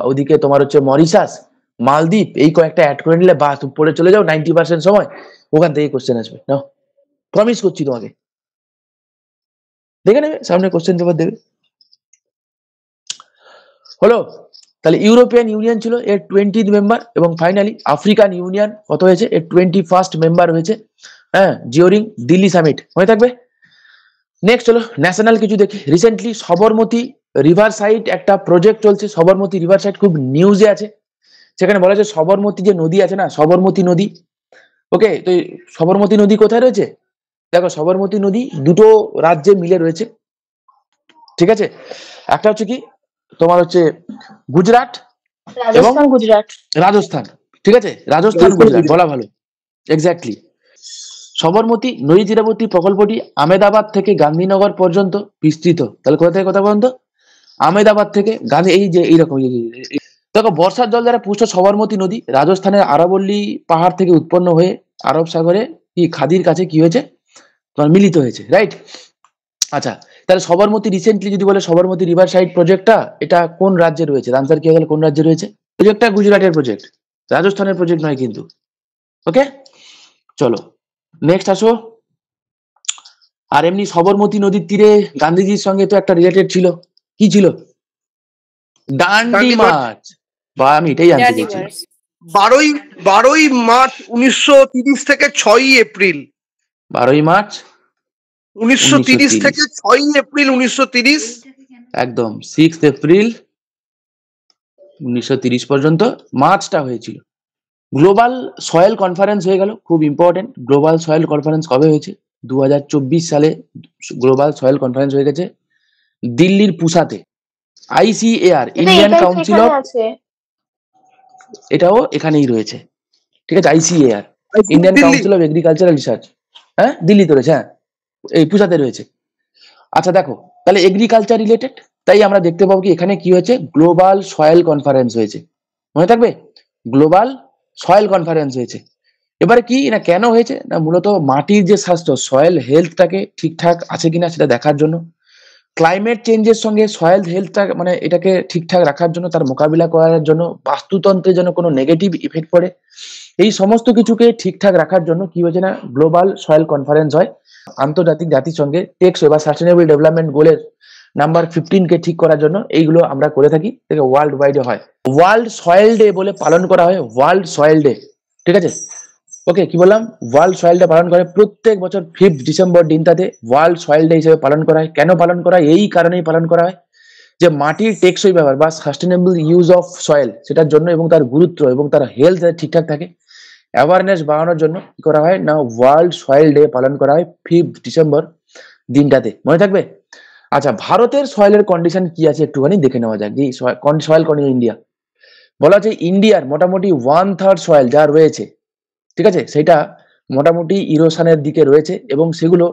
ওদিকে তোমার হচ্ছে মরিশাস, মালদ্বীপ, এই কয়েকটা অ্যাড করে নিলে বা তুমি পড়ে চলে যাও 90% সময়, ওখান থেকে কোশ্চেন আসবে। নাও প্রমিস করছি তোমাকে, দেখে নেবে সামনে কোশ্চেন পেপার দেবে। হলো? তাহলে ইউরোপিয়ান ইউনিয়ন ছিল এর 20th মেম্বার, এবং ফাইনালি আফ্রিকান ইউনিয়ন কত হয়েছে? এর 21st মেম্বার হয়েছে, হ্যাঁ, জিওরিং দিল্লি সামিট, মনে থাকবে। নেক্সট চলো ন্যাশনাল কিছু দেখি। রিসেন্টলি সবরমতী রিভার সাইড একটা প্রজেক্ট চলছে, সবরমতী রিভার সাইড খুব নিউজে আছে। সেখানে বলা হচ্ছে সবরমতী যে নদী আছে না, সবরমতী নদী, ওকে, তো সবরমতী নদী কোথায় রয়েছে? দেখো সবরমতী নদী দুটো রাজ্যে মিলে রয়েছে, ঠিক আছে। একটা হচ্ছে কি তোমার হচ্ছে গুজরাট এবং রাজস্থান, ঠিক আছে, রাজস্থান গুজরাট বলা ভালো, এক্স্যাক্টলি। সবরমতী নদী তীরবর্তী প্রকল্পটি আহমেদাবাদ থেকে গান্ধীনগর পর্যন্ত বিস্তৃত। তাহলে কোথা থেকে কথা বলুন তো? আহমেদাবাদ থেকে গান্ধী, এই যে এইরকম। দেখো বর্ষার জল দ্বারা পুষ্ট সবরমতী নদী রাজস্থানের আরাবল্লী পাহাড় থেকে উৎপন্ন হয়ে আরব সাগরে কি খাদির কাছে কি হয়েছে, তোমার মিলিত হয়েছে, রাইট? আচ্ছা, তাহলে সবরমতী রিসেন্টলি যদি বলে সবরমতী রিভার সাইড প্রজেক্টটা এটা কোন রাজ্যে রয়েছে? আনসার কি হয়ে কোন রাজ্যে রয়েছে? প্রজেক্টটা গুজরাটের প্রজেক্ট, রাজস্থানের প্রজেক্ট নয় কিন্তু, ওকে। চলো নেক্সট আসো। আর এমনি সবরমতী নদীর তীরে গান্ধীজির সঙ্গে তো একটা রিলেটেড ছিল, কি ছিল? ডান্ডি মার্চ, বা আমি এটাই জানতে চাইছিলাম। 12ই মার্চ 1930 থেকে 6ই এপ্রিল, 12ই মার্চ 1930 থেকে 6ই এপ্রিল 1930, একদম 6 এপ্রিল 1930 পর্যন্ত মার্চটা হয়েছিল। গ্লোবাল সয়েল কনফারেন্স হয়ে গেল, খুব ইম্পর্টেন্ট। গ্লোবাল সয়েল কনফারেন্স কবে হয়েছে? 2024 সালে গ্লোবাল সয়েল কনফারেন্স হয়ে গেছে দিল্লির পুসাতে। ICAR, এটা ইন্ডিয়ান এটাই তো কাউন্সিল এখানে অফ, আছে। এটাও এখানেই রয়েছে, ঠিক আছে। ICAR, Indian Delhi. Council of agricultural research, হ্যাঁ দিল্লিতে রয়েছে, হ্যাঁ এই পুসাতে রয়েছে। আচ্ছা দেখো, তাহলে এগ্রিকালচার রিলেটেড, তাই আমরা দেখতে পাবো কি এখানে কি হয়েছে, গ্লোবাল সয়েল কনফারেন্স হয়েছে, মনে থাকবে গ্লোবাল সয়েল কনফারেন্স হয়েছে। এবারে কি না কেন হয়েছে না, মূলত মাটির যে স্বাস্থ্য, সয়েল হেলথটাকে ঠিকঠাক আছে কিনা সেটা দেখার জন্য, ক্লাইমেট চেঞ্জের সঙ্গে সয়েল হেলথটা মানে এটাকে ঠিকঠাক রাখার জন্য, তার মোকাবিলা করার জন্য, বাস্তুতন্ত্রে যেন কোনো নেগেটিভ ইফেক্ট পড়ে, এই সমস্ত কিছুকে ঠিকঠাক রাখার জন্য কি হয়েছে না গ্লোবাল সয়েল কনফারেন্স হয়। আন্তর্জাতিক জাতিসংঘে টেকসই বা সাস্টেনেবল ডেভেলপমেন্ট গোলের নাম্বার 15 কে ঠিক করার জন্য এইগুলো আমরা করে থাকি, থেকে ওয়ার্ল্ড ওয়াইডে হয়। ওয়ার্ল্ড সয়েল ডে বলে পালন করা হয়, ওয়ার্ল্ড সয়েল ডে, ঠিক আছে। ওকে, কি বললাম, ওয়ার্ল্ড সয়েল ডে পালন করে প্রত্যেক বছর 5 ডিসেম্বর দিনটাতে ওয়ার্ল্ড সয়েল ডে হিসেবে পালন করা হয়। কেন পালন করা হয়, এই কারণেই পালন করা হয় যে মাটির টেকসই ব্যবহার বা সাস্টেনেবল ইউজ অফ সয়েল সেটার জন্য এবং তার গুরুত্ব এবং তার হেলথ ঠিকঠাক থাকে, অ্যাওয়ারনেস বাড়ানোর জন্য কি করা হয় না ওয়ার্ল্ড সয়েল ডে পালন করা হয় 5 ডিসেম্বর দিনটাতে, মনে থাকবে। আচ্ছা, ভারতের সয়েলের কন্ডিশন কি আছে একটুখানি দেখে নেওয়া যাক। এই সয়েল কন্ডিশন ইন্ডিয়া বলা হচ্ছে ইন্ডিয়ার মোটামুটি 1/3 সয়েল যা রয়েছে, ঠিক আছে, সেটা মোটামুটি ইরোশনের দিকে রয়েছে এবং সেগুলো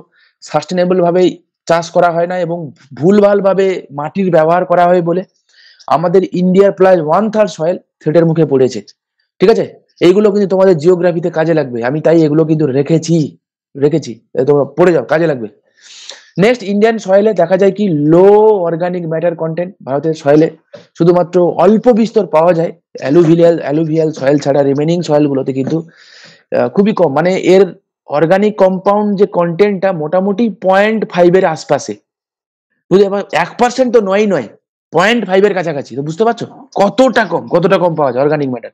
সাস্টেনেবল ভাবে চাষ করা হয় না এবং ভুলভাল ভাবে মাটির ব্যবহার করা হয় বলে আমাদের ইন্ডিয়ার প্রায় 1/3 সয়েল থ্রেটের মুখে পড়েছে, ঠিক আছে। এইগুলো কিন্তু তোমাদের জিওগ্রাফিতে কাজে লাগবে, আমি তাই এগুলো কিন্তু রেখেছি তোমরা পড়ে যাও, কাজে লাগবে। নেক্সট, ইন্ডিয়ান সয়েলে দেখা যায় কি লো অর্গানিক ম্যাটার কন্টেন্ট, ভারতের সয়েলে শুধুমাত্র অল্প বিস্তর পাওয়া যায়, অ্যালুভিয়াল সয়েল ছাড়া রিমেনিং সয়েল গুলোতে কিন্তু খুবই কম, মানে এর অর্গানিক কম্পাউন্ড যে কন্টেন্টটা মোটামুটি 0.5 এর আশপাশে, বুঝতে পারছো, 1% তো নয় 0.5 এর কাছাকাছি, তো বুঝতে পারছো কতটা কম পাওয়া যায় অর্গানিক ম্যাটার।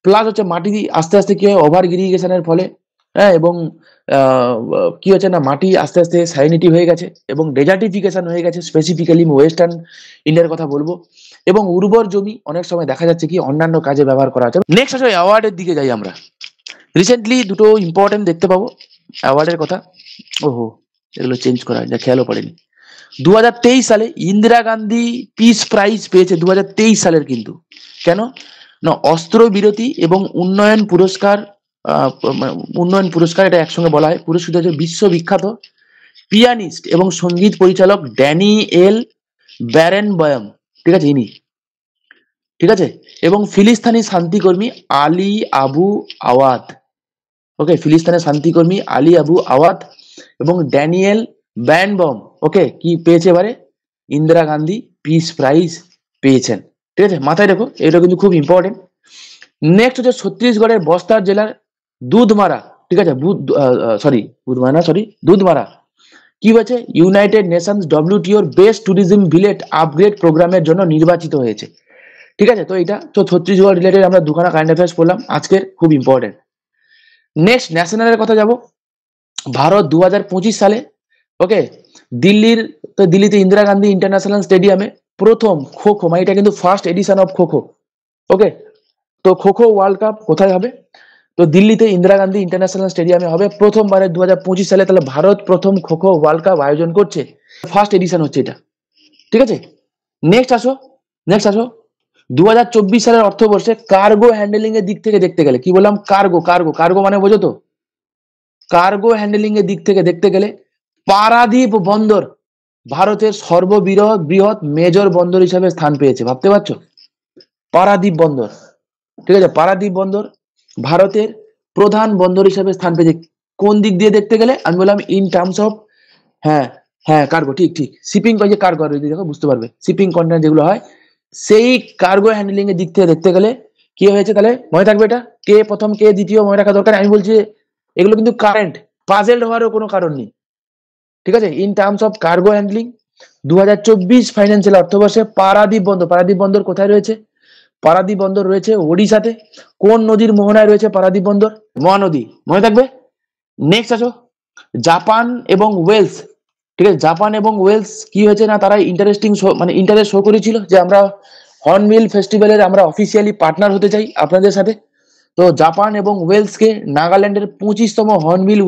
প্লাস হচ্ছে মাটি আস্তে আস্তে কি হয় ওভার ইরিগেশনের ফলে, হ্যাঁ, এবং কি হচ্ছে না মাটি আস্তে আস্তে সাইনিটি হয়ে গেছে এবং ডেজার্টিফিকেশন হয়ে গেছে, স্পেসিফিক্যালি ওয়েস্টার্ন ইন্ডিয়ার কথা বলবো, এবং উর্বর জমি অনেক সময় দেখা যাচ্ছে কি অন্যান্য কাজে ব্যবহার করা হচ্ছে। নেক্সট আসলে অ্যাওয়ার্ডের দিকে যাই আমরা। রিসেন্টলি দুটো ইম্পর্টেন্ট দেখতে পাবো অ্যাওয়ার্ডের কথা, ওহো এগুলো চেঞ্জ করা যা খেয়ালও পড়েনি। 2023 সালে ইন্দিরা গান্ধী পিস প্রাইজ পেয়েছে 2023 সালের, কিন্তু কেন না অস্ত্র বিরতি এবং উন্নয়ন পুরস্কার এটা একসঙ্গে বলা হয়, পুরস্কৃত হচ্ছে বিশ্ববিখ্যাত পিয়ানিস্ট এবং সঙ্গীত পরিচালক ড্যানিয়েল ব্যারেনবয়ম, ঠিক আছে ইনি, ঠিক আছে, এবং ফিলিস্তিনি শান্তিকর্মী আলী আবু আওয়াদ, ওকে, ফিলিস্তিনের শান্তিকর্মী আলী আবু আওয়াদ এবং ড্যানিয়েল ব্যারেনবয়ম, ওকে, কি পেয়েছে এবারে ইন্দিরা গান্ধী পিস প্রাইজ পেয়েছেন, ঠিক আছে, মাথায় রেখো, এটা কিন্তু খুব ইম্পর্টেন্ট। নেক্সট হচ্ছে ছত্তিশগড়ের বস্তার জেলার দুধমারা, ঠিক আছে, দুধমারা কি হয়েছে ইউনাইটেড নেশনস WTOর বেস্ট ট্যুরিজম ভিলেজ আপগ্রেড প্রোগ্রামের জন্য নির্বাচিত হয়েছে, ঠিক আছে। তো এটা তো ছত্তিশগড় রিলেটেড আমরা দুখানা কারেন্ট অ্যাফেয়ার্স পড়লাম আজকের, খুব ইম্পর্টেন্ট। নেক্সট ন্যাশনালের কথা যাব। ভারত 2025 সালে, ওকে, দিল্লিতে ইন্দিরা গান্ধী ইন্টারন্যাশনাল স্টেডিয়ামে প্রথম খোখো, মানে এটা কিন্তু ফার্স্ট এডিশন অফ খোখো, ওকে, তো খোখো ওয়ার্ল্ড কাপ কোথায় হবে, তো দিল্লিতে ইন্দিরা গান্ধী ইন্টারন্যাশনাল স্টেডিয়ামে হবে প্রথমবারে 2025 সালে। তাহলে ভারত প্রথম খোখো ওয়ার্ল্ড কাপ আয়োজন করছে, ফার্স্ট এডিশন হচ্ছে এটা, ঠিক আছে। নেক্সট আসো 2024 সালের অর্থবর্ষে কার্গো হ্যান্ডেলিং এর দিক থেকে দেখতে গেলে, কি বললাম, কার্গো মানে বোঝো তো, কার্গো হ্যান্ডেলিং এর দিক থেকে দেখতে গেলে পারাদীপ বন্দর ভারতের সর্ববৃহৎ মেজর বন্দর হিসাবে স্থান পেয়েছে, ভাবতে পারছো, পারাদীপ বন্দর, ঠিক আছে, পারাদীপ বন্দর ভারতের প্রধান বন্দর হিসাবে স্থান পেয়েছে। কোন দিক দিয়ে দেখতে গেলে, আমি বললাম ইন টার্মস অফ, হ্যাঁ কার্গো, ঠিক শিপিং যে কার্গো দেখো বুঝতে পারবে, শিপিং কন্টেনার যেগুলো হয় সেই কার্গো হ্যান্ডলিং এর দিক থেকে দেখতে গেলে কি হয়েছে, তাহলে মনে থাকবে এটা কে প্রথম কে দ্বিতীয় মনে রাখা দরকার। আমি বলছি এগুলো কিন্তু কারেন্ট, পাজেলড হওয়ারও কোনো কারণ নেই, ঠিক আছে। In terms of cargo handling 2024 financial অর্থবর্ষে পারাদীপ বন্দর কোথায় রয়েছে, পারাদীপ বন্দর রয়েছে ওড়িশাতে। কোন নদীর মোহনায় রয়েছে পারাদীপ বন্দর, মহানদী, মনে থাকবে। নেক্সট আসো জাপান এবং ওয়েলস, ঠিক আছে, জাপান এবং ওয়েলস কি হয়েছে না তারা ইন্টারেস্ট শো করেছিল যে আমরা হর্নবিল ফেস্টিভ্যালের আমরা অফিসিয়ালি পার্টনার হতে চাই আপনাদের সাথে। তো জাপান এবং ওয়েলসকে নাগাল্যান্ডের 25তম হর্নবিল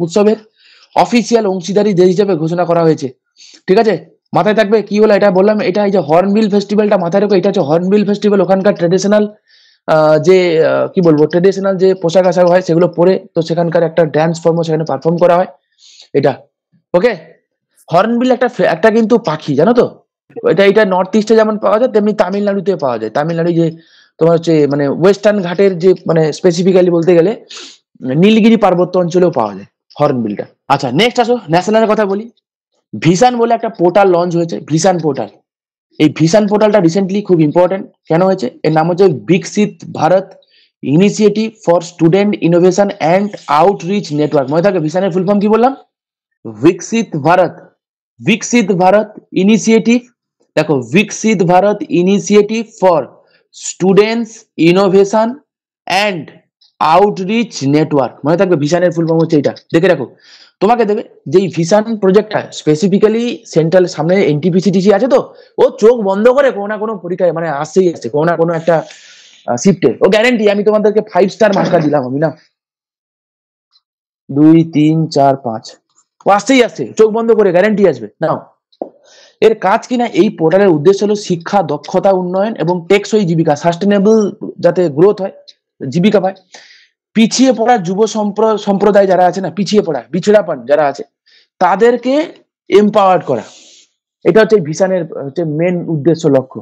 উৎসবের অফিসিয়াল অংশীদারি দেশ হিসেবে ঘোষণা করা হয়েছে। ঠিক আছে, মাথায় থাকবে কি হলো এটা বললাম, এটা এই যে হর্নবিল ফেস্টিভ্যালটা মাথায় রাখো, এটা হচ্ছে হর্নবিল ফেস্টিভ্যাল, ওখানকার ট্রেডিশনাল যে কি বলবো ট্রেডিশনাল যে পোশাক আশাক হয় সেগুলো পরে, তো সেখানকার একটা ড্যান্স ফর্মও সেখানে পারফর্ম করা হয় এটা। ওকে, হর্নবিল একটা কিন্তু পাখি, জানো তো? এটা নর্থ ইস্টে যেমন পাওয়া যায় তেমনি তামিলনাড়ুতে পাওয়া যায়। তামিলনাড়ু যে তোমার হচ্ছে মানে ওয়েস্টার্ন ঘাটের যে মানে স্পেসিফিক্যালি বলতে গেলে নীলগিরি পার্বত্য অঞ্চলেও পাওয়া যায় হর্নবিলটা। আচ্ছা নেক্সট আসো ন্যাশনালের কথা বলি। ভিশন বলে একটা পোর্টাল লঞ্চ হয়েছে, ভিশন পোর্টাল। এই ভিশন পোর্টালটা রিসেন্টলি খুব ইম্পর্টেন্ট। কেন হয়েছে? এর নাম হচ্ছে বিকশিত Bharat initiative for student innovation and outreach network. মনে থাকে ভিশনের ফুল ফর্ম কি বললাম? विकसित भारत, विकसित भारत इनिशिएटिव। देखो विकसित Bharat initiative for students innovation and outreach network. মনে থাকবে ভিশনের ফুল ফর্ম হচ্ছে এটা, দেখে রাখো। তোমাকে দেবে যে এই ভিশন প্রজেক্টটা স্পেসিফিক্যালি সেন্ট্রাল সামনে এনটিপিসিটিসি আছে, তো ও চোখ বন্ধ করে কোনো না কোনো পরীক্ষায় মানে আসছেই আসছে, কোনো না কোনো একটা শিফটে ও গ্যারেন্টি। আমি তোমাদেরকে 5 স্টার মার্কার দিলাম আমি না, 2 3 4 5 ও আসতেই আসছে, চোখ বন্ধ করে গ্যারান্টি আসবে। নাও এর কাজ কিনা, এই পোর্টালের উদ্দেশ্য হলো শিক্ষা দক্ষতা উন্নয়ন এবং টেকসই জীবিকা, সাস্টেনেবল যাতে গ্রোথ হয়, জীবিকা পায়। পিছিয়ে পড়া যুব সম্প্রদায় যারা আছে না, পিছিয়ে পড়া বিছড়াপন যারা আছে তাদেরকে এম্পাওয়ার্ড করা, এটা হচ্ছে ভিশনের হচ্ছে মেন উদ্দেশ্য লক্ষ্য।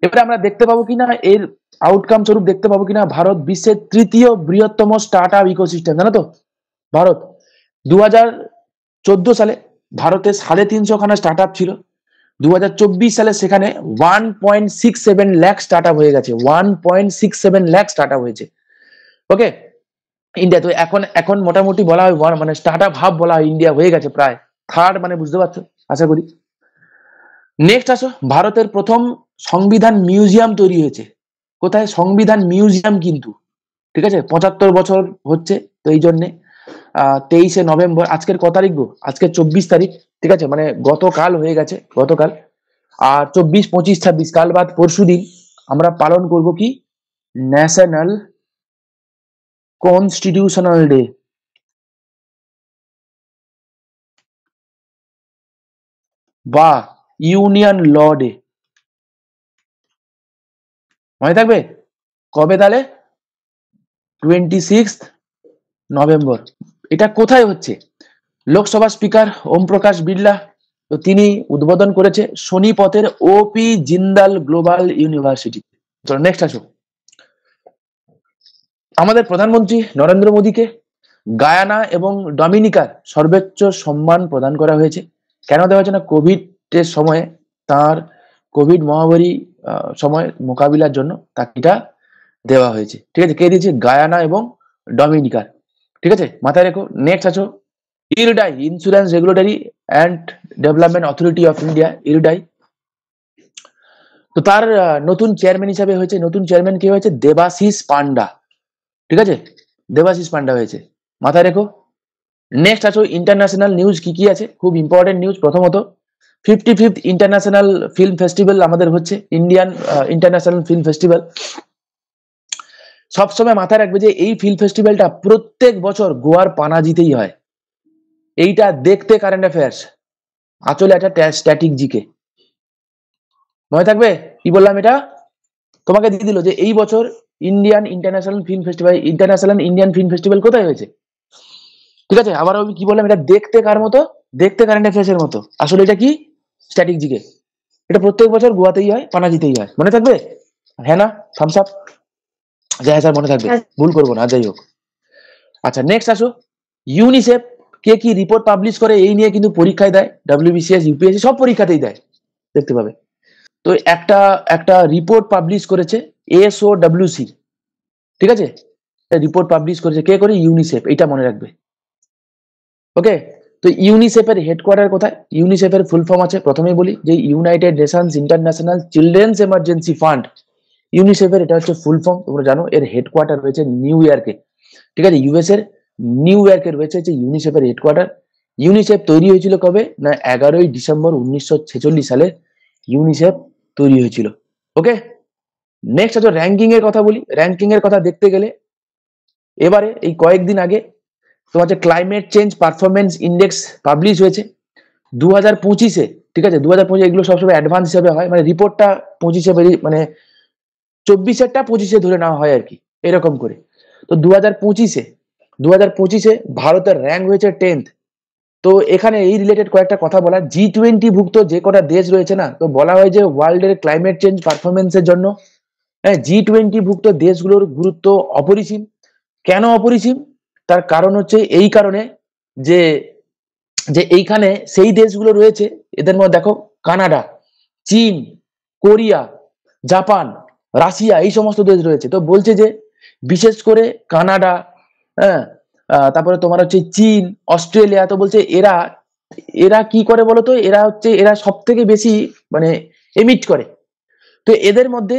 এবারে আমরা দেখতে পাবো কিনা এর আউটকাম স্বরূপ দেখতে পাবো কিনা ভারত বিশ্বের 3য় বৃহত্তম স্টার্ট আপ ইকোসিস্টেম, জানো তো? ভারত 2014 সালে ভারতে 350 খানা স্টার্ট আপ ছিল। 2024 সালে সেখানে 1.67 লাখ স্টার্ট আপ হয়ে গেছে, 1.67 লাখ স্টার্ট আপ হয়েছে। ওকে, ইন্ডিয়া তো এখন মোটামুটি বলা হয় মানে স্টার্ট আপ হাব বলা হয়, ইন্ডিয়া হয়ে গেছে প্রায় থার্ড, মানে বুঝতে পারছো আশা করি। নেক্সট আসো, ভারতের প্রথম সংবিধান মিউজিয়াম তৈরি হয়েছে। কোথায়? সংবিধান মিউজিয়াম কিন্তু, ঠিক আছে? 75 বছর হচ্ছে, তো এই জন্যে 23শে নভেম্বর, আজকের ক তারিখ গো? আজকে 24 তারিখ, ঠিক আছে? মানে গতকাল হয়ে গেছে, গতকাল। আর 24 25 26 কাল বাদ পরশুদিন আমরা পালন করব কি? ন্যাশনাল কনস্টিটিউশনাল ডে বা ইউনিয়ন ল ডে। মনে থাকবে কবে তাহলে? 26 নভেম্বর। এটা কোথায় হচ্ছে? লোকসভা স্পিকার ওম প্রকাশ বিড়লা, তো তিনি উদ্বোধন করেছে সোনিপথের ওপি জিন্দাল গ্লোবাল ইউনিভার্সিটি। তো নেক্সট আসো, আমাদের প্রধানমন্ত্রী নরেন্দ্র মোদীকে গায়ানা এবং ডমিনিকার সর্বোচ্চ সম্মান প্রদান করা হয়েছে। কেন দেওয়া হয়েছে না? কোভিড এর সময়ে, তার কোভিড মহামারী সময় মোকাবিলার জন্য তাকে এটা দেওয়া হয়েছে। ঠিক আছে, কে দিয়েছে? গায়ানা এবং ডমিনিকার। ঠিক আছে, মাথায় রেখো। নেক্সট আছো IRDAI, insurance regulatory and development authority of India, IRDAI. তো তার নতুন চেয়ারম্যান হিসাবে হয়েছে, নতুন চেয়ারম্যান কে হয়েছে? দেবাশিস পান্ডা। ঠিক আছে, দেবাশিস পান্ডা হয়েছে, মাথায় রেখো। নেক্সট আছো ইন্টারন্যাশনাল নিউজ কি কি আছে, খুব ইম্পর্টেন্ট নিউজ। প্রথমত 55th ইন্টারন্যাশনাল ফিল্ম ফেস্টিভ্যাল আমাদের হচ্ছে, ইন্ডিয়ান ইন্টারন্যাশনাল ফিল্ম ফেস্টিভ্যাল। সবসময় মাথায় রাখবে যে এই ফিল্ম ফেস্টিভ্যালটা প্রত্যেক বছর গোয়ার পানাজিতেই হয়। এইটা দেখতে কারেন্ট অ্যাফেয়ার্স, আসলে একটা স্ট্যাটিক জিকে। মনে থাকবে কি বললাম? এটা তোমাকে দিয়ে দিল যে এই বছর Indian international film festival, international Indian film festival কোথায় হয়েছে? ঠিক আছে, আবার আমি কি বললাম? এটা দেখতে কার মতো? দেখতে কারেন্ট অ্যাফেয়ার্স এর মতো। আসলে এটা কি? Static GK. এটা প্রত্যেক বছর গোয়াতেই হয়, পানাজিতেই হয়। মনে থাকবে? হ্যাঁ না? Thums up. হ্যাঁ স্যার মনে থাকবে, ভুল করবো না, যাই হোক। আচ্ছা নেক্সট আসো, ইউনিসেফ কে কি রিপোর্ট পাবলিশ করে এই নিয়ে কিন্তু পরীক্ষায় দেয়, WBCS ইউপিএসসি সব পরীক্ষাতেই দেয়, দেখতে পাবে। তো একটা রিপোর্ট পাবলিশ করেছে SOWC, ঠিক আছে? রিপোর্ট পাবলিশ করেছে কে করে? ইউনিসেফ, এটা মনে রাখবে। ওকে, তো ইউনিসেফের হেডকোয়ার্টার কোথায়? ইউনিসেফের ফুল ফর্ম আছে, প্রথমেই বলি যে United Nations international children's emergency fund. ইউনিসেফের এটা হচ্ছে ফুল ফর্ম, তোমরা জানো। এর হেডকোয়ার্টার রয়েছে নিউ ইয়র্কে, ঠিক আছে? ইউএস এর নিউ ইয়র্কে রয়েছে ইউনিসেফের হেডকোয়ার্টার। ইউনিসেফ তৈরি হয়েছিল কবে না? 11ই ডিসেম্বর 1946 সালে ইউনিসেফ তৈরি হয়েছিল। ওকে, নেক্সট আছে র্যাঙ্কিং এর কথা বলি। র্যাঙ্কিং এর কথা দেখতে গেলে এবারে এই কয়েকদিন আগে তোমার যে climate change performance index publish হয়েছে 2025-এ, ঠিক আছে? 2025 এগুলো সবসময় অ্যাডভান্স হিসেবে হয়, মানে রিপোর্টটা 25-এ মানে 24-এরটা 25-এ ধরে নেওয়া হয় আর কি, এরকম করে। তো 2025-এ ভারতের র্যাঙ্ক হয়েছে 10th। তো এখানে এই রিলেটেড কয়েকটা কথা বলা, G20 ভুক্ত যে কটা দেশ রয়েছে না, তো বলা হয় যে ওয়ার্ল্ডের ক্লাইমেট চেঞ্জ পারফরমেন্সের জন্য G20 ভুক্ত দেশগুলোর গুরুত্ব অপরিসীম। কেন অপরিসীম? তার কারণ হচ্ছে এই কারণে যে যে এইখানে সেই দেশগুলো রয়েছে, এদের মধ্যে দেখো কানাডা, চীন, কোরিয়া, জাপান, রাশিয়া, এই সমস্ত দেশ রয়েছে। তো বলছে যে বিশেষ করে কানাডা, হ্যাঁ, তারপরে তোমার হচ্ছে চীন, অস্ট্রেলিয়া, তো বলছে এরা এরা কি করে বলতো, এরা সব থেকে বেশি মানে এমিট করে। তো এদের মধ্যে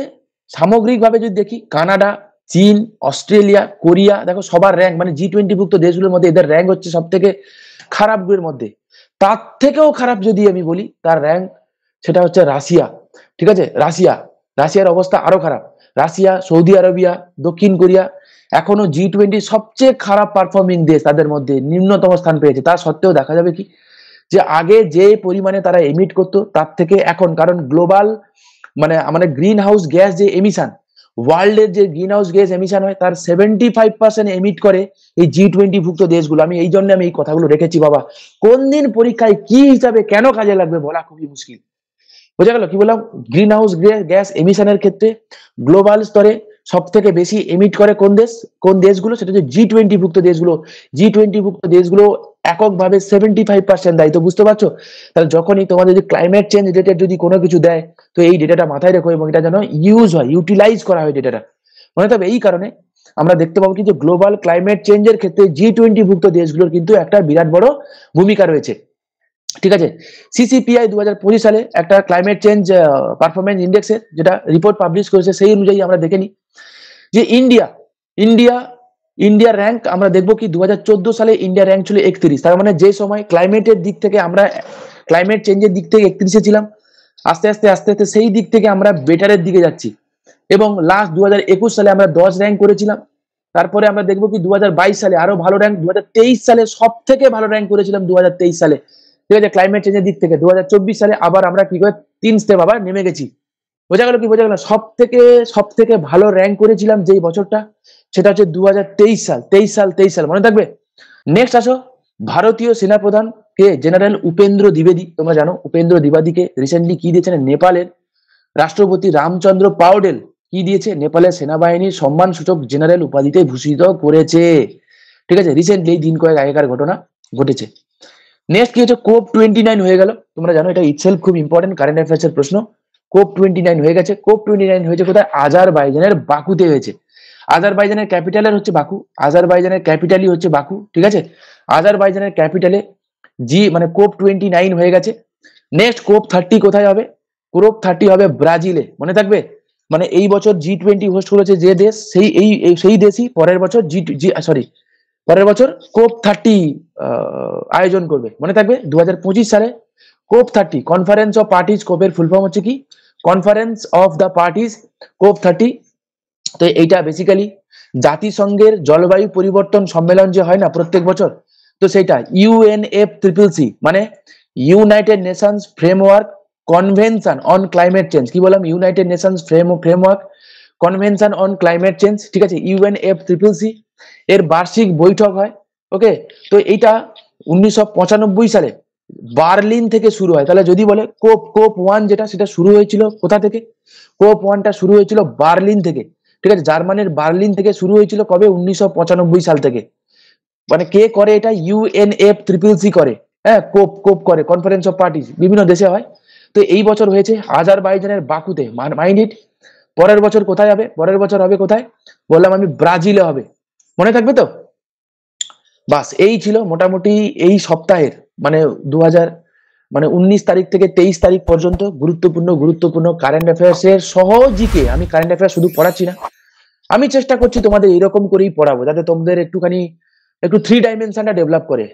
সামগ্রিকভাবে যদি দেখি, কানাডা, চীন, অস্ট্রেলিয়া, কোরিয়া, দেখো সবার র্যাঙ্ক মানে G20 ভুক্ত দেশগুলোর মধ্যে এদের র্যাঙ্ক হচ্ছে সব থেকে খারাপগুলোর মধ্যে। তার থেকেও খারাপ যদি আমি বলি তার র্যাঙ্ক, সেটা হচ্ছে রাশিয়া, ঠিক আছে? রাশিয়ার অবস্থা আরো খারাপ। রাশিয়া, সৌদি আরবিয়া, দক্ষিণ কোরিয়া এখনো G20 সবচেয়ে খারাপ পারফর্মিং দেশ, তাদের মধ্যে নিম্নতম স্থান পেয়েছে। তা সত্ত্বেও দেখা যাবে কি, যে আগে যে পরিমাণে তারা এমিট করতো তার থেকে এখন, কারণ গ্লোবাল মানে আমাদের গ্রিন হাউস গ্যাস যে এমিশন, ওয়ার্ল্ডের যে গ্রিন হাউস গ্যাস এমিশন হয় তার 75% এমিট করে এই G20 ভুক্ত দেশগুলো। আমি এই জন্য আমি এই কথাগুলো রেখেছি বাবা, কোন দিন পরীক্ষায় কি হিসাবে কেন কাজে লাগবে বলা খুবই মুশকিল। বোঝা গেল কি বললাম? গ্রিন হাউস গ্যাস এমিশনের ক্ষেত্রে গ্লোবাল স্তরে সব থেকে বেশি এমিট করে কোন দেশগুলো, সেটা হচ্ছে G20 ভুক্ত দেশগুলো। G20 ভুক্ত দেশগুলো এককভাবে 75% দেয়। তো বুঝতে পারছো? তাহলে যখনই তোমাদের যদি ক্লাইমেট চেঞ্জ রিলেটেড যদি কোনো কিছু দেয়, তো এই ডেটাটা মাথায় রেখো এবং এটা যেন ইউটিলাইজ করা হয় ডেটাটা, মনে থাকবে। এই কারণে আমরা দেখতে পাবো কি, যে গ্লোবাল ক্লাইমেট চেঞ্জের ক্ষেত্রে G20 ভুক্ত দেশগুলোর কিন্তু একটা বিরাট বড় ভূমিকা রয়েছে, ঠিক আছে? CCPI 2025 সালে একটা ক্লাইমেট চেঞ্জ পারফরমেন্স ইন্ডেক্সের যেটা রিপোর্ট পাবলিশ করেছে, সেই অনুযায়ী আমরা দেখে নিই যে ইন্ডিয়ার র্যাঙ্ক আমরা দেখবো কি 2014 সালে ইন্ডিয়ার র্যাঙ্ক ছিল 31। তার মানে যে সময় ক্লাইমেটের দিক থেকে আমরা ক্লাইমেট চেঞ্জের দিক থেকে 31-এ ছিলাম, আস্তে আস্তে সেই দিক থেকে আমরা বেটারের দিকে যাচ্ছি। এবং লাস্ট 2021 সালে আমরা 10 র্যাঙ্ক করেছিলাম। তারপরে আমরা দেখবো কি 2022 সালে আরো ভালো র্যাঙ্ক, 2023 সালে সব থেকে ভালো র্যাঙ্ক করেছিলাম 2023 সালে, ঠিক আছে, ক্লাইমেট চেঞ্জের দিক থেকে। 2024 সালে আবার আমরা কি করে 3 স্টেপ আবার নেমে গেছি। বোঝা গেল কি? বোঝা গেল? সব থেকে ভালো র্যাঙ্ক করেছিলাম যেই বছরটা, সেটা হচ্ছে 2023 সাল। 23 সাল মনে থাকবে। নেক্সট আসো, ভারতীয় সেনাপ্রধান কে জেনারেল উপেন্দ্র দ্বিবেদী। তোমরা জানো উপেন্দ্র দ্বিবেদীকে রিসেন্টলি কি দিয়েছেন, নেপালের রাষ্ট্রপতি রামচন্দ্র পাউডেল কি দিয়েছে, নেপালের সেনাবাহিনীর সম্মান সূচক জেনারেল উপাধিতে ভূষিত করেছে, ঠিক আছে? রিসেন্টলি দিন কয়েক আগেকার ঘটনা ঘটেছে। নেক্সট কি হচ্ছে, COP29 হয়ে গেল। তোমরা জানো এটা ইটসেলফ খুব ইম্পর্টেন্ট কারেন্ট অ্যাফেয়ার্স এর প্রশ্ন। COP29 হয়ে গেছে। COP29 হয়েছে কোথায়? আজারবাইজানের বাকুতে হয়েছে। আজারবাইজানের ক্যাপিটালের হচ্ছে বাকু, আজারবাইজানের ক্যাপিটালই হচ্ছে বাকু, ঠিক আছে? আজারবাইজানের ক্যাপিটালে মানে COP29 হয়ে গেছে। নেক্সট COP30 কোথায় হবে? COP30 হবে ব্রাজিলে, মনে থাকবে। মানে এই বছর G20 হোস্ট করেছে যে দেশ, সেই দেশই পরের বছর পরের বছর COP30 আয়োজন করবে, মনে থাকবে। 2025 সালে COP30 কনফারেন্স অফ পার্টিজ, কোপের ফুল ফর্ম হচ্ছে কি? Conference of the parties, COP30। তো এইটা বেসিক্যালি জাতিসংঘের জলবায়ু পরিবর্তন সম্মেলন যে হয় না প্রত্যেক বছর, তো সেটা UNFCCC মানে United Nations framework convention on climate change. কি বললাম? United Nations framework convention on climate change, ঠিক আছে, UNFCCC এর বার্ষিক বৈঠক হয়। ওকে, তো এইটা 1995 সালে বার্লিন থেকে শুরু হয়। তাহলে যদি বলে COP1 যেটা, সেটা শুরু হয়েছিল কোথা থেকে? COP1টা শুরু হয়েছিল বার্লিন থেকে, ঠিক আছে, জার্মানির বার্লিন থেকে শুরু হয়েছিল। কবে? 1995 সাল থেকে। মানে কে করে এটা? UNFCCC করে, হ্যাঁ, কোপ করে, কনফারেন্স অফ পার্টিজ, বিভিন্ন দেশে হয়। তো এই বছর হয়েছে আজারবাইজানের বাকুতে, মাইন্ড ইট। পরের বছর কোথায় হবে? পরের বছর হবে কোথায় বললাম আমি? ব্রাজিলে হবে, মনে থাকবে তো? বাস এই ছিল মোটামুটি এই সপ্তাহের মানে 19 তারিখ থেকে 23 তারিখ পর্যন্ত গুরুত্বপূর্ণ কারেন্ট অ্যাফেয়ার্স এর সহজিকে। আমি কারেন্ট অ্যাফেয়ার্স শুধু পড়াচ্ছি না, আমি চেষ্টা করছি তোমাদের এরকম করেই পড়াবো, যাতে তোমাদের একটু 3 ডাইমেনশনটা ডেভেলপ করে।